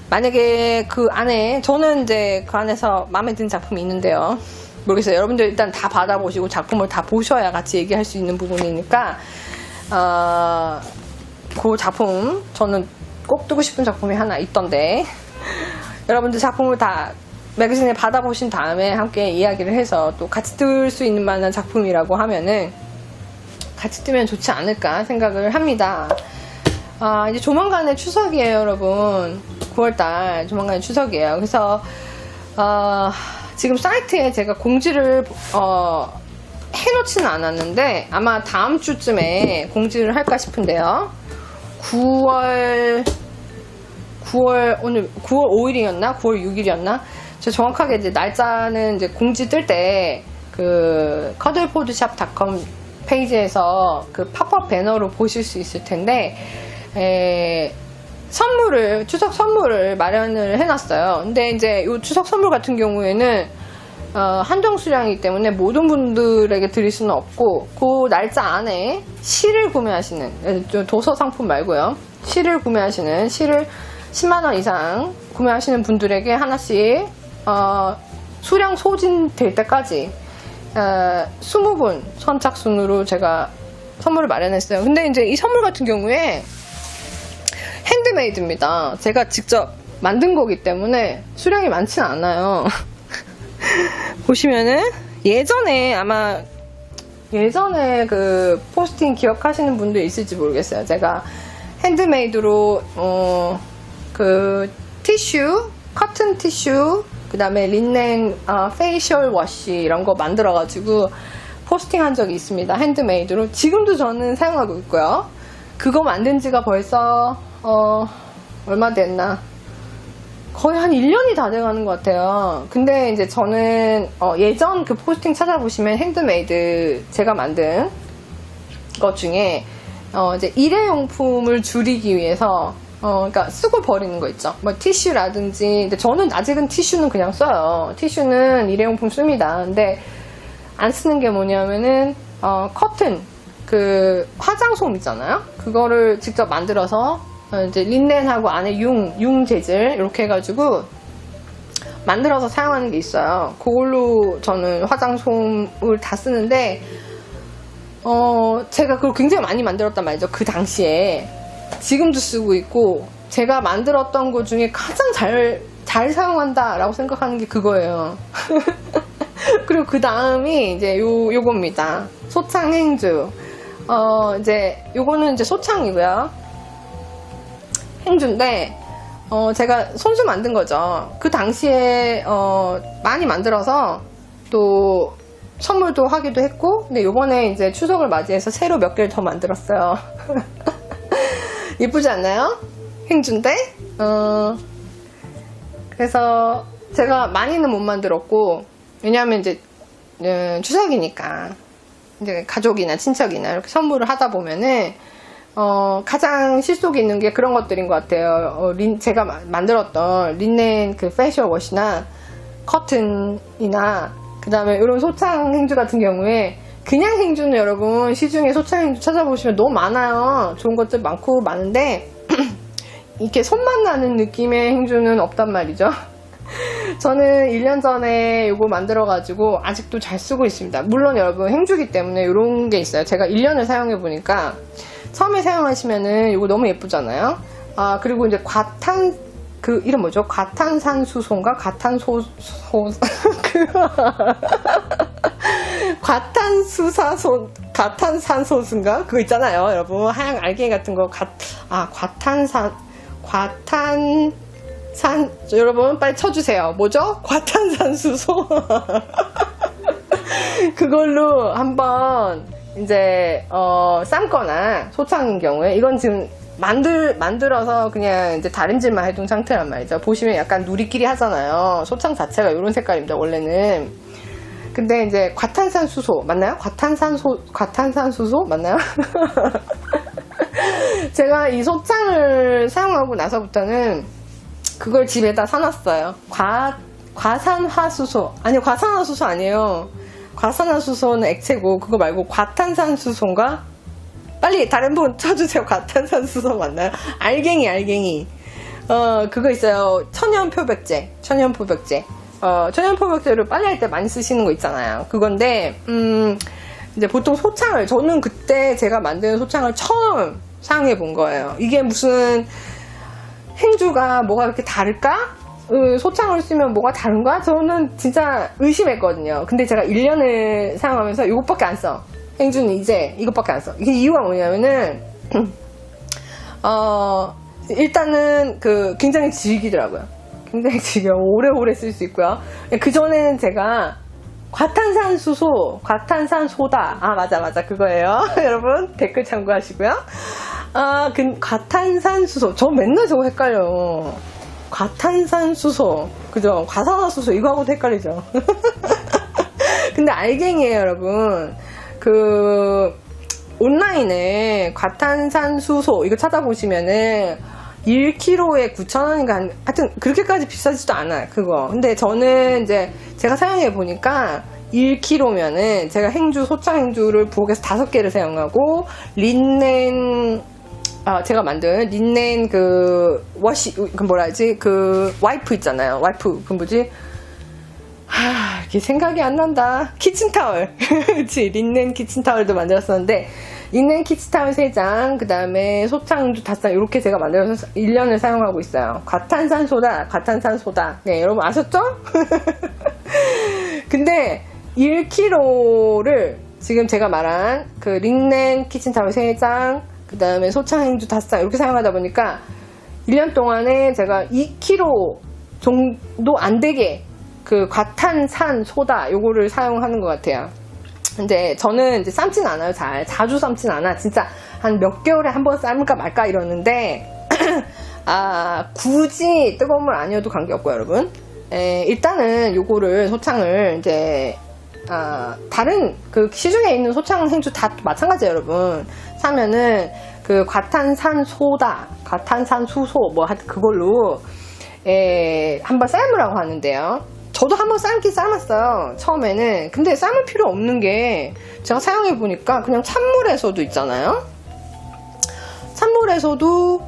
만약에 그 안에 저는 이제 그 안에서 마음에 드는 작품이 있는데요. 모르겠어요. 여러분들 일단 다 받아보시고 작품을 다 보셔야 같이 얘기할 수 있는 부분이니까 그 작품 저는 꼭 뜨고 싶은 작품이 하나 있던데 여러분들 작품을 다 매거진에 받아보신 다음에 함께 이야기를 해서 또 같이 뜰 수 있는 만한 작품이라고 하면은 같이 뜨면 좋지 않을까 생각을 합니다. 이제 조만간에 추석이에요, 여러분. 9월달 조만간에 추석이에요. 그래서 지금 사이트에 제가 공지를 해놓지는 않았는데 아마 다음 주쯤에 공지를 할까 싶은데요. 9월 오늘 9월 5일이었나? 9월 6일이었나? 저 정확하게 이제 날짜는 이제 공지 뜰 때 그 cuddlepodshop.com 페이지에서 그 팝업 배너로 보실 수 있을 텐데 추석 선물을 마련을 해놨어요. 근데 이제 이 추석 선물 같은 경우에는 한정 수량이기 때문에 모든 분들에게 드릴 수는 없고, 그 날짜 안에 시를 구매하시는, 도서 상품 말고요, 시를 구매하시는, 시를 10만원 이상 구매하시는 분들에게 하나씩 수량 소진될 때까지 20분 선착순으로 제가 선물을 마련했어요. 근데 이제 이 선물 같은 경우에 핸드메이드입니다. 제가 직접 만든 거기 때문에 수량이 많지는 않아요. 보시면은 예전에 그 포스팅 기억하시는 분도 있을지 모르겠어요. 제가 핸드메이드로 그 티슈, 커튼 티슈, 그 다음에 린넨 페이셜 워시 이런 거 만들어 가지고 포스팅 한 적이 있습니다. 핸드메이드로. 지금도 저는 사용하고 있고요. 그거 만든 지가 벌써 얼마 됐나, 거의 한 1년이 다 돼가는 것 같아요. 근데 이제 저는 예전 그 포스팅 찾아보시면 핸드메이드 제가 만든 것 중에 이제 일회용품을 줄이기 위해서 그러니까 쓰고 버리는 거 있죠. 뭐 티슈라든지. 근데 저는 아직은 티슈는 그냥 써요. 티슈는 일회용품 씁니다. 근데 안 쓰는 게 뭐냐면은 커튼, 그 화장솜 있잖아요. 그거를 직접 만들어서 이제 린넨하고 안에 융 재질 이렇게 해가지고 만들어서 사용하는 게 있어요. 그걸로 저는 화장솜을 다 쓰는데 제가 그걸 굉장히 많이 만들었단 말이죠. 그 당시에. 지금도 쓰고 있고, 제가 만들었던 것 중에 가장 잘 사용한다 라고 생각하는 게 그거예요. 그리고 그 다음이 이제 요겁니다. 소창 행주. 이제 요거는 이제 소창이고요. 행주인데 제가 손수 만든 거죠. 그 당시에 많이 만들어서 또 선물도 하기도 했고, 근데 요번에 이제 추석을 맞이해서 새로 몇 개를 더 만들었어요. 예쁘지 않나요? 행주인데 그래서 제가 많이는 못 만들었고, 왜냐하면 이제 추석이니까 이제 가족이나 친척이나 이렇게 선물을 하다 보면은 가장 실속 있는 게 그런 것들인 것 같아요. 제가 만들었던 린넨 그 페이셜 워시나 커튼이나 그 다음에 이런 소창 행주 같은 경우에 그냥 행주는 여러분 시중에 소창 행주 찾아보시면 너무 많아요. 좋은 것들 많고 많은데 이렇게 손맛 나는 느낌의 행주는 없단 말이죠. 저는 1년 전에 이거 만들어가지고 아직도 잘 쓰고 있습니다. 물론 여러분 행주기 때문에 이런 게 있어요. 제가 1년을 사용해보니까 처음에 사용하시면은 이거 너무 예쁘잖아요. 그리고 이제 그 이름 뭐죠? 과탄산수소인가? 과탄산소인가? 그거 있잖아요. 여러분 하얀 알갱이 같은 거 여러분 빨리 쳐주세요. 뭐죠? 과탄산수소. 그걸로 한번 이제 삶거나 소창인 경우에 이건 지금 만들어서 그냥 이제 다림질만 해둔 상태란 말이죠. 보시면 약간 누리끼리 하잖아요. 소창 자체가 이런 색깔입니다, 원래는. 근데 이제 과탄산수소 맞나요? 과탄산수소 맞나요? 제가 이 소창을 사용하고 나서부터는 그걸 집에다 사놨어요. 과산화수소. 아니요, 과산화수소 아니에요. 과산화수소는 액체고 그거 말고 과탄산수소인가? 빨리 다른 분 쳐주세요. 과탄산수소 맞나요? 알갱이. 그거 있어요. 천연표백제. 천연표백제를 빨래할 때 많이 쓰시는 거 있잖아요. 그건데 이제 보통 저는 그때 제가 만든 소창을 처음 사용해 본 거예요. 이게 무슨 행주가 뭐가 그렇게 다를까? 소창을 쓰면 뭐가 다른가? 저는 진짜 의심했거든요. 근데 제가 1년을 사용하면서 이것밖에 안 써. 행주는 이제 이것밖에 안 써. 이게 이유가 뭐냐면은 일단은 굉장히 질기더라고요. 굉장히 질겨요. 오래오래 쓸 수 있고요. 그 전에는 제가 과탄산소다. 맞아. 그거예요. 여러분, 댓글 참고하시고요. 과탄산수소. 저 맨날 저거 헷갈려요. 과탄산수소. 그죠? 과산화수소. 이거하고도 헷갈리죠. 근데 알갱이에요, 여러분. 온라인에 과탄산수소. 이거 찾아보시면은 1kg에 9,000원인가 하여튼 그렇게까지 비싸지도 않아요. 그거. 근데 저는 이제 제가 사용해 보니까 1kg면은 제가 소창 행주를 부엌에서 5개를 사용하고 제가 만든 린넨 와이프 있잖아요. 이게 생각이 안 난다. 키친타월. 그치, 린넨 키친타월도 만들었었는데, 린넨 키친타월 3장, 그 다음에 소창주 5장, 이렇게 제가 만들어서 1년을 사용하고 있어요. 과탄산소다. 네, 여러분 아셨죠? 근데 1kg를 지금 제가 말한 린넨 키친타월 3장, 그 다음에 소창행주 5장, 이렇게 사용하다 보니까 1년 동안에 제가 2kg 정도 안 되게 과탄산소다 요거를 사용하는 것 같아요. 근데 저는 이제 삶진 않아요. 자주 삶진 않아. 진짜 한 몇 개월에 한 번 삶을까 말까 이러는데 굳이 뜨거운 물 아니어도 관계없고요, 여러분. 일단은 요거를 소창을 이제 다른 시중에 있는 소창 행주 다 마찬가지예요, 여러분. 사면은 과탄산수소 그걸로 한번 삶으라고 하는데요. 저도 한번 삶긴 삶았어요, 처음에는. 근데 삶을 필요 없는 게 제가 사용해 보니까 그냥 찬물에서도 있잖아요. 찬물에서도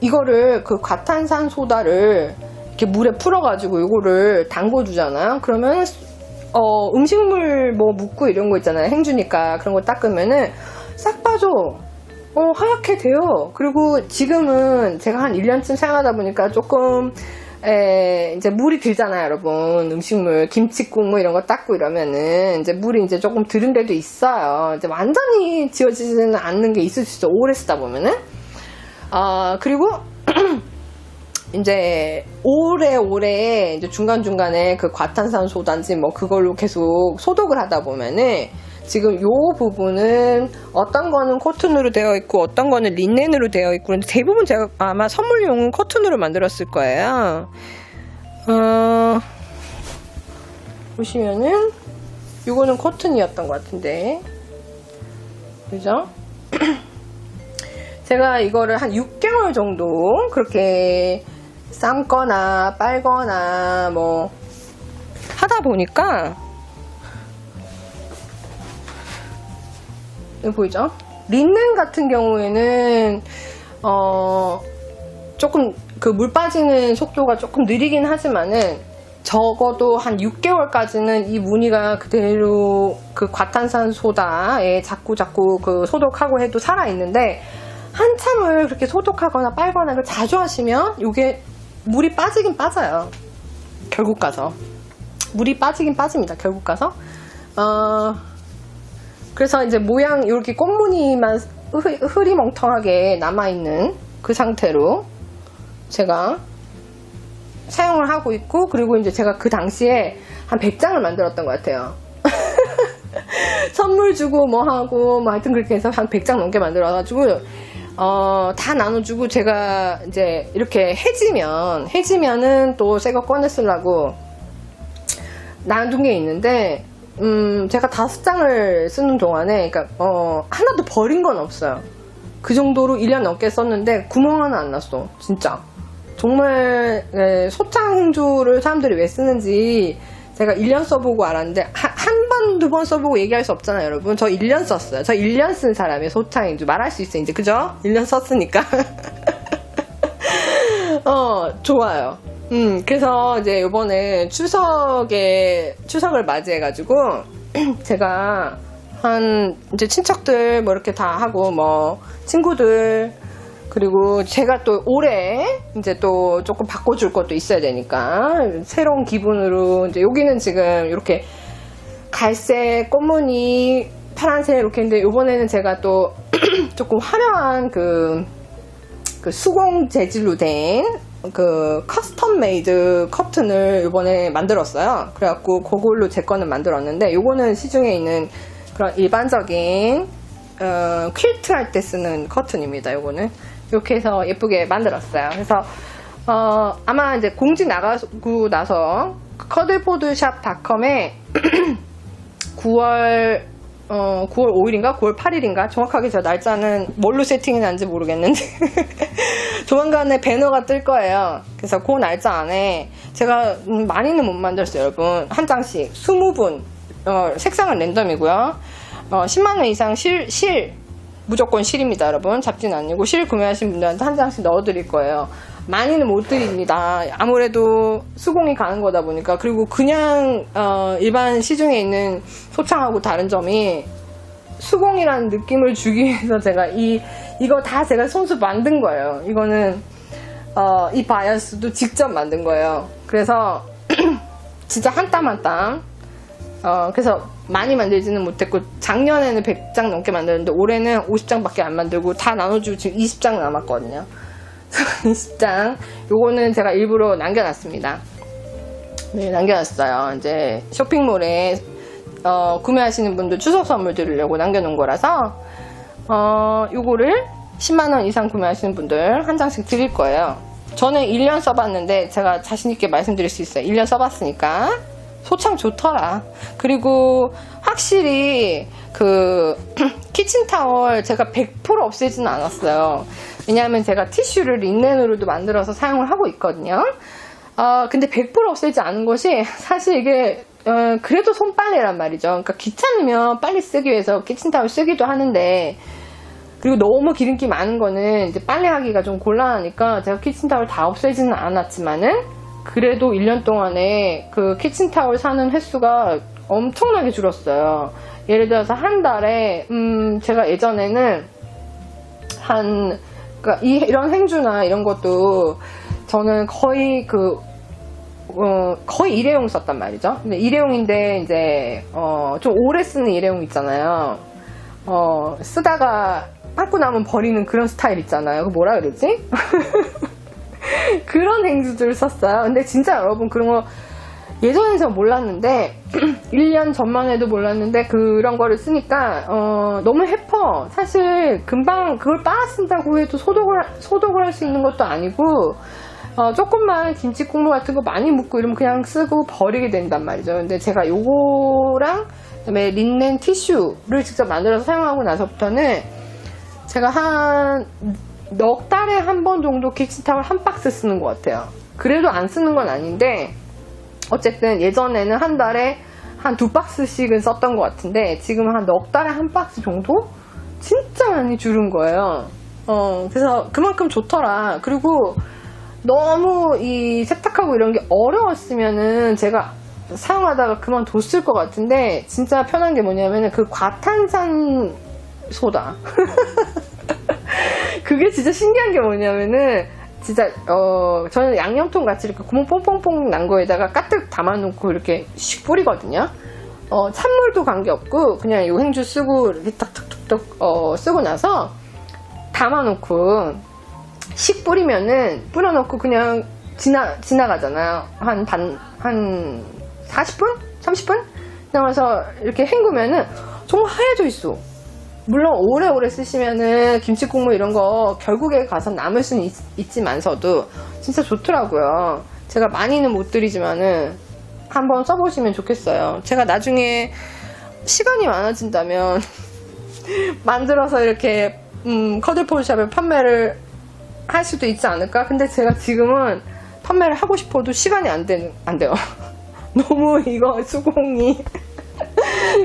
이거를 과탄산소다를 이렇게 물에 풀어가지고 이거를 담궈주잖아요. 그러면 음식물 묻고 이런 거 있잖아요. 행주니까 그런 거 닦으면은 싹 빠져. 하얗게 돼요. 그리고 지금은 제가 한 1년쯤 사용하다 보니까 조금 이제 물이 들잖아요, 여러분. 음식물, 김치국 이런 거 닦고 이러면은 이제 물이 이제 조금 들은 데도 있어요. 이제 완전히 지워지지는 않는 게 있을 수 있어. 오래 쓰다 보면은. 그리고 이제 오래 이제 중간중간에 과탄산소단지 그걸로 계속 소독을 하다 보면은 지금 요 부분은 어떤 거는 코튼으로 되어 있고 어떤 거는 린넨으로 되어 있고, 그런데 대부분 제가 아마 선물용은 코튼으로 만들었을 거예요. 보시면은 요거는 코튼이었던 것 같은데, 그죠? 제가 이거를 한 6개월 정도 그렇게 삶거나 빨거나 뭐 하다 보니까, 여기 보이죠? 린넨 같은 경우에는 조금 그 물 빠지는 속도가 조금 느리긴 하지만은 적어도 한 6개월까지는 이 무늬가 그대로 그 과탄산 소다에 자꾸 그 소독하고 해도 살아있는데, 한참을 그렇게 소독하거나 빨거나 그 자주 하시면 이게 물이 빠지긴 빠져요. 결국 가서 물이 빠지긴 빠집니다. 결국 가서. 그래서 이제 모양 이렇게 꽃무늬만 흐리멍텅하게 남아있는 그 상태로 제가 사용을 하고 있고, 그리고 이제 제가 그 당시에 한 100장을 만들었던 것 같아요. 선물 주고 뭐 하고 뭐 하여튼 그렇게 해서 한 100장 넘게 만들어가지고 다 나눠주고, 제가 이제 이렇게 해지면은 또 새 거 꺼내 쓰려고 놔둔 게 있는데, 제가 5장을 쓰는 동안에, 그러니까 하나도 버린 건 없어요. 그 정도로 1년 넘게 썼는데 구멍 하나 안 났어. 진짜 정말. 소창행주를 사람들이 왜 쓰는지 제가 1년 써보고 알았는데, 한 번, 2번 써보고 얘기할 수 없잖아요, 여러분. 저 1년 썼어요. 저 1년 쓴 사람이에요, 소창행주. 말할 수 있어요, 이제. 그죠? 1년 썼으니까. 좋아요. 그래서 이제 요번에 추석을 맞이해가지고, 제가 이제 친척들 뭐 이렇게 다 하고, 뭐, 친구들, 그리고 제가 또 올해 이제 또 조금 바꿔줄 것도 있어야 되니까, 새로운 기분으로, 이제 여기는 지금 이렇게 갈색, 꽃무늬, 파란색 이렇게 했는데, 요번에는 제가 또 조금 화려한 그 수공 재질로 된 그 커스텀 메이드 커튼을 요번에 만들었어요. 그래갖고 그걸로 제 거는 만들었는데, 요거는 시중에 있는 그런 일반적인 퀼트 할 때 쓰는 커튼입니다. 요거는 이렇게 해서 예쁘게 만들었어요. 그래서 아마 이제 공지 나가고 나서 커들포드샵닷컴에 9월 5일인가 9월 8일인가 정확하게 저 날짜는 뭘로 세팅이 난지 모르겠는데 조만간에 배너가 뜰 거예요. 그래서 그 날짜 안에 제가 많이는 못 만들었어요, 여러분. 한 장씩 20분, 색상은 랜덤이고요. 10만원 이상 실 무조건 실입니다, 여러분. 잡지는 아니고 실 구매하신 분들한테 한 장씩 넣어드릴 거예요. 많이는 못 드립니다. 아무래도 수공이 가는 거다 보니까. 그리고 그냥 일반 시중에 있는 소창하고 다른 점이, 수공이라는 느낌을 주기 위해서 제가 이거 다 제가 손수 만든 거예요. 이거는 이 바이어스도 직접 만든 거예요. 그래서 진짜 한 땀 한 땀. 그래서 많이 만들지는 못했고, 작년에는 100장 넘게 만들었는데 올해는 50장밖에 안 만들고 다 나눠주고 지금 20장 남았거든요. 20장. 요거는 제가 일부러 남겨놨습니다. 네, 남겨놨어요. 이제 쇼핑몰에 구매하시는 분들 추석 선물 드리려고 남겨놓은 거라서 요거를 10만원 이상 구매하시는 분들 한 장씩 드릴 거예요. 저는 1년 써봤는데 제가 자신있게 말씀드릴 수 있어요. 1년 써봤으니까 소창 좋더라. 그리고 확실히 그 키친타월 제가 100% 없애지는 않았어요. 왜냐하면 제가 티슈를 린넨으로도 만들어서 사용을 하고 있거든요. 근데 100% 없애지 않은 것이 사실 이게 그래도 손빨래란 말이죠. 그러니까 귀찮으면 빨리 쓰기 위해서 키친타월 쓰기도 하는데, 그리고 너무 기름기 많은 거는 이제 빨래하기가 좀 곤란하니까 제가 키친타월 다 없애지는 않았지만은, 그래도 1년 동안에 그 키친타월 사는 횟수가 엄청나게 줄었어요. 예를 들어서 한 달에 제가 예전에는 그러니까 이런 행주나 이런 것도 저는 거의 거의 일회용 썼단 말이죠. 근데 일회용인데 이제 좀 오래 쓰는 일회용 있잖아요. 쓰다가 빨고 나면 버리는 그런 스타일 있잖아요. 그 뭐라 그러지? 그런 행주들을 썼어요. 근데 진짜 여러분, 그런 거 예전엔 전 몰랐는데 1년 전만 해도 몰랐는데 그런 거를 쓰니까 너무 해퍼. 사실 금방 그걸 빨아 쓴다고 해도 소독을 할 수 있는 것도 아니고 조금만 김치 국물 같은 거 많이 묻고 이러면 그냥 쓰고 버리게 된단 말이죠. 근데 제가 요거랑 그다음에 린넨 티슈를 직접 만들어서 사용하고 나서부터는 제가 한 넉 달에 한 번 정도 키친타월 한 박스 쓰는 것 같아요. 그래도 안 쓰는 건 아닌데 어쨌든 예전에는 한 달에 한 2박스씩은 썼던 것 같은데 지금 한 넉 달에 한 박스 정도? 진짜 많이 줄은 거예요. 그래서 그만큼 좋더라. 그리고 너무 이 세탁하고 이런 게 어려웠으면은 제가 사용하다가 그만뒀을 것 같은데 진짜 편한 게 뭐냐면은 그 과탄산 소다. 그게 진짜 신기한 게 뭐냐면은 진짜 저는 양념통 같이 이렇게 구멍 뽕뽕뽕 난 거에다가 가득 담아놓고 이렇게 슉 뿌리거든요. 찬물도 관계없고 그냥 요 행주 쓰고 이렇게 탁탁탁탁 쓰고 나서 담아놓고 씩 뿌려놓고 그냥 지나가잖아요. 한 40분? 30분? 나와서 이렇게 헹구면은 정말 하얘져 있어. 물론 오래오래 쓰시면은 김치국물 이런 거 결국에 가서 남을 수는 있지만서도 진짜 좋더라고요. 제가 많이는 못 드리지만은 한번 써보시면 좋겠어요. 제가 나중에 시간이 많아진다면 만들어서 이렇게 커드포샵에 판매를 할 수도 있지 않을까? 근데 제가 지금은 판매를 하고 싶어도 시간이 안 돼요. 너무 이거 수공이.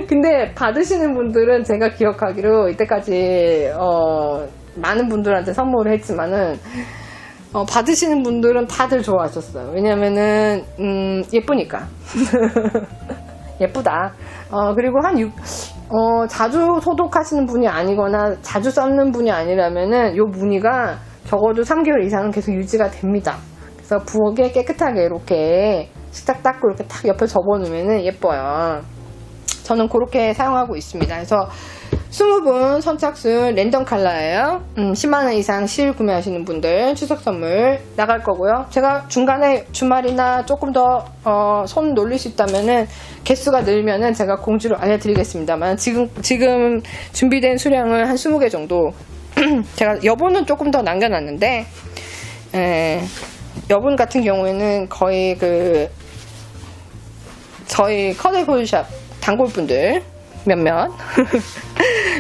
근데 받으시는 분들은 제가 기억하기로 이때까지 많은 분들한테 선물을 했지만은 받으시는 분들은 다들 좋아하셨어요. 왜냐면은 예쁘니까. 예쁘다. 그리고 자주 소독하시는 분이 아니거나 자주 삶는 분이 아니라면은 요 무늬가 적어도 3개월 이상은 계속 유지가 됩니다. 그래서 부엌에 깨끗하게 이렇게 식탁 닦고 이렇게 탁 옆에 접어놓으면은 예뻐요. 저는 그렇게 사용하고 있습니다. 그래서 20분 선착순 랜덤 컬러예요. 10만원 이상 실 구매하시는 분들 추석 선물 나갈 거고요. 제가 중간에 주말이나 조금 더 손 놀릴 수 있다면은 개수가 늘면은 제가 공지로 알려드리겠습니다만 지금 준비된 수량을 한 20개 정도 제가 여분은 조금 더 남겨놨는데 여분 같은 경우에는 거의 저희 커드포샵 단골분들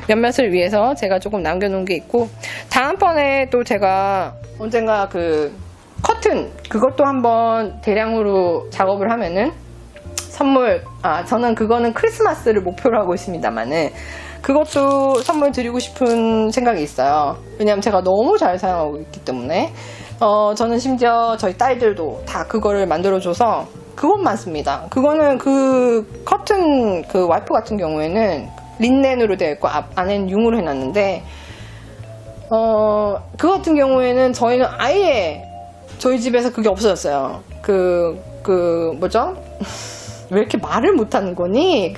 몇몇을 위해서 제가 조금 남겨놓은 게 있고, 다음번에 또 제가 언젠가 커튼 그것도 한번 대량으로 작업을 하면은 선물, 저는 그거는 크리스마스를 목표로 하고 있습니다만은 그것도 선물 드리고 싶은 생각이 있어요. 왜냐면 제가 너무 잘 사용하고 있기 때문에 저는 심지어 저희 딸들도 다 그거를 만들어줘서 그것만 씁니다. 그거는 커튼 와이프 같은 경우에는 린넨으로 되어 있고 안에는 융으로 해놨는데 그 같은 경우에는 저희는 아예 저희 집에서 그게 없어졌어요. 뭐죠? 왜 이렇게 말을 못하는 거니?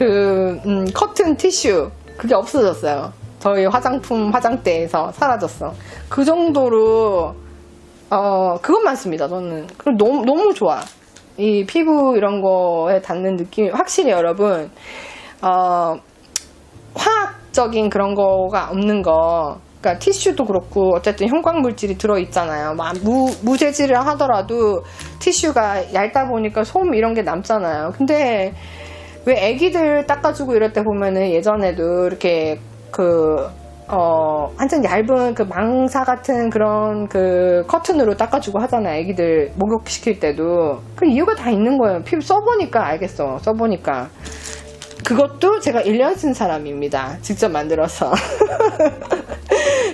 커튼 티슈 그게 없어졌어요. 저희 화장대에서 사라졌어. 그 정도로 그것만 씁니다. 저는 너무 좋아. 이 피부 이런 거에 닿는 느낌이 확실히 여러분 화학적인 그런 거가 없는 거, 그러니까 티슈도 그렇고 어쨌든 형광 물질이 들어있잖아요. 무재질을 하더라도 티슈가 얇다 보니까 솜 이런 게 남잖아요. 근데 왜 애기들 닦아주고 이럴 때 보면은 예전에도 이렇게 완전 얇은 망사 같은 그런 커튼으로 닦아주고 하잖아요. 애기들 목욕시킬 때도. 그 이유가 다 있는 거예요. 피부 써보니까 알겠어. 써보니까. 그것도 제가 1년 쓴 사람입니다. 직접 만들어서.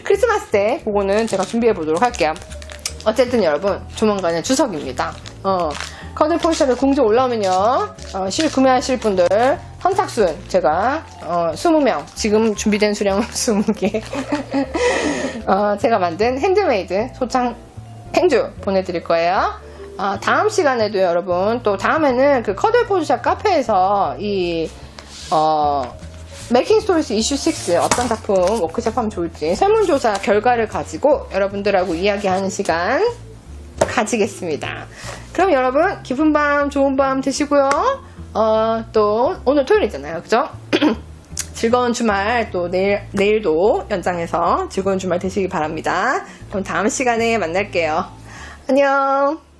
크리스마스 때 그거는 제가 준비해 보도록 할게요. 어쨌든 여러분 조만간에 추석입니다. 커드포샵에 공지 올라오면요, 실 구매하실 분들 선착순 제가 20명, 지금 준비된 수량은 20개 제가 만든 핸드메이드 소창 행주 보내드릴 거예요. 다음 시간에도 여러분, 또 다음에는 커드포샵 카페에서 메이킹 스토리스 이슈 6 어떤 작품 워크샵 하면 좋을지 설문조사 결과를 가지고 여러분들하고 이야기하는 시간 가지겠습니다. 그럼 여러분 기쁜 밤 좋은 밤 되시고요. 또 오늘 토요일이잖아요, 그죠? 즐거운 주말, 또 내일도 연장해서 즐거운 주말 되시기 바랍니다. 그럼 다음 시간에 만날게요. 안녕.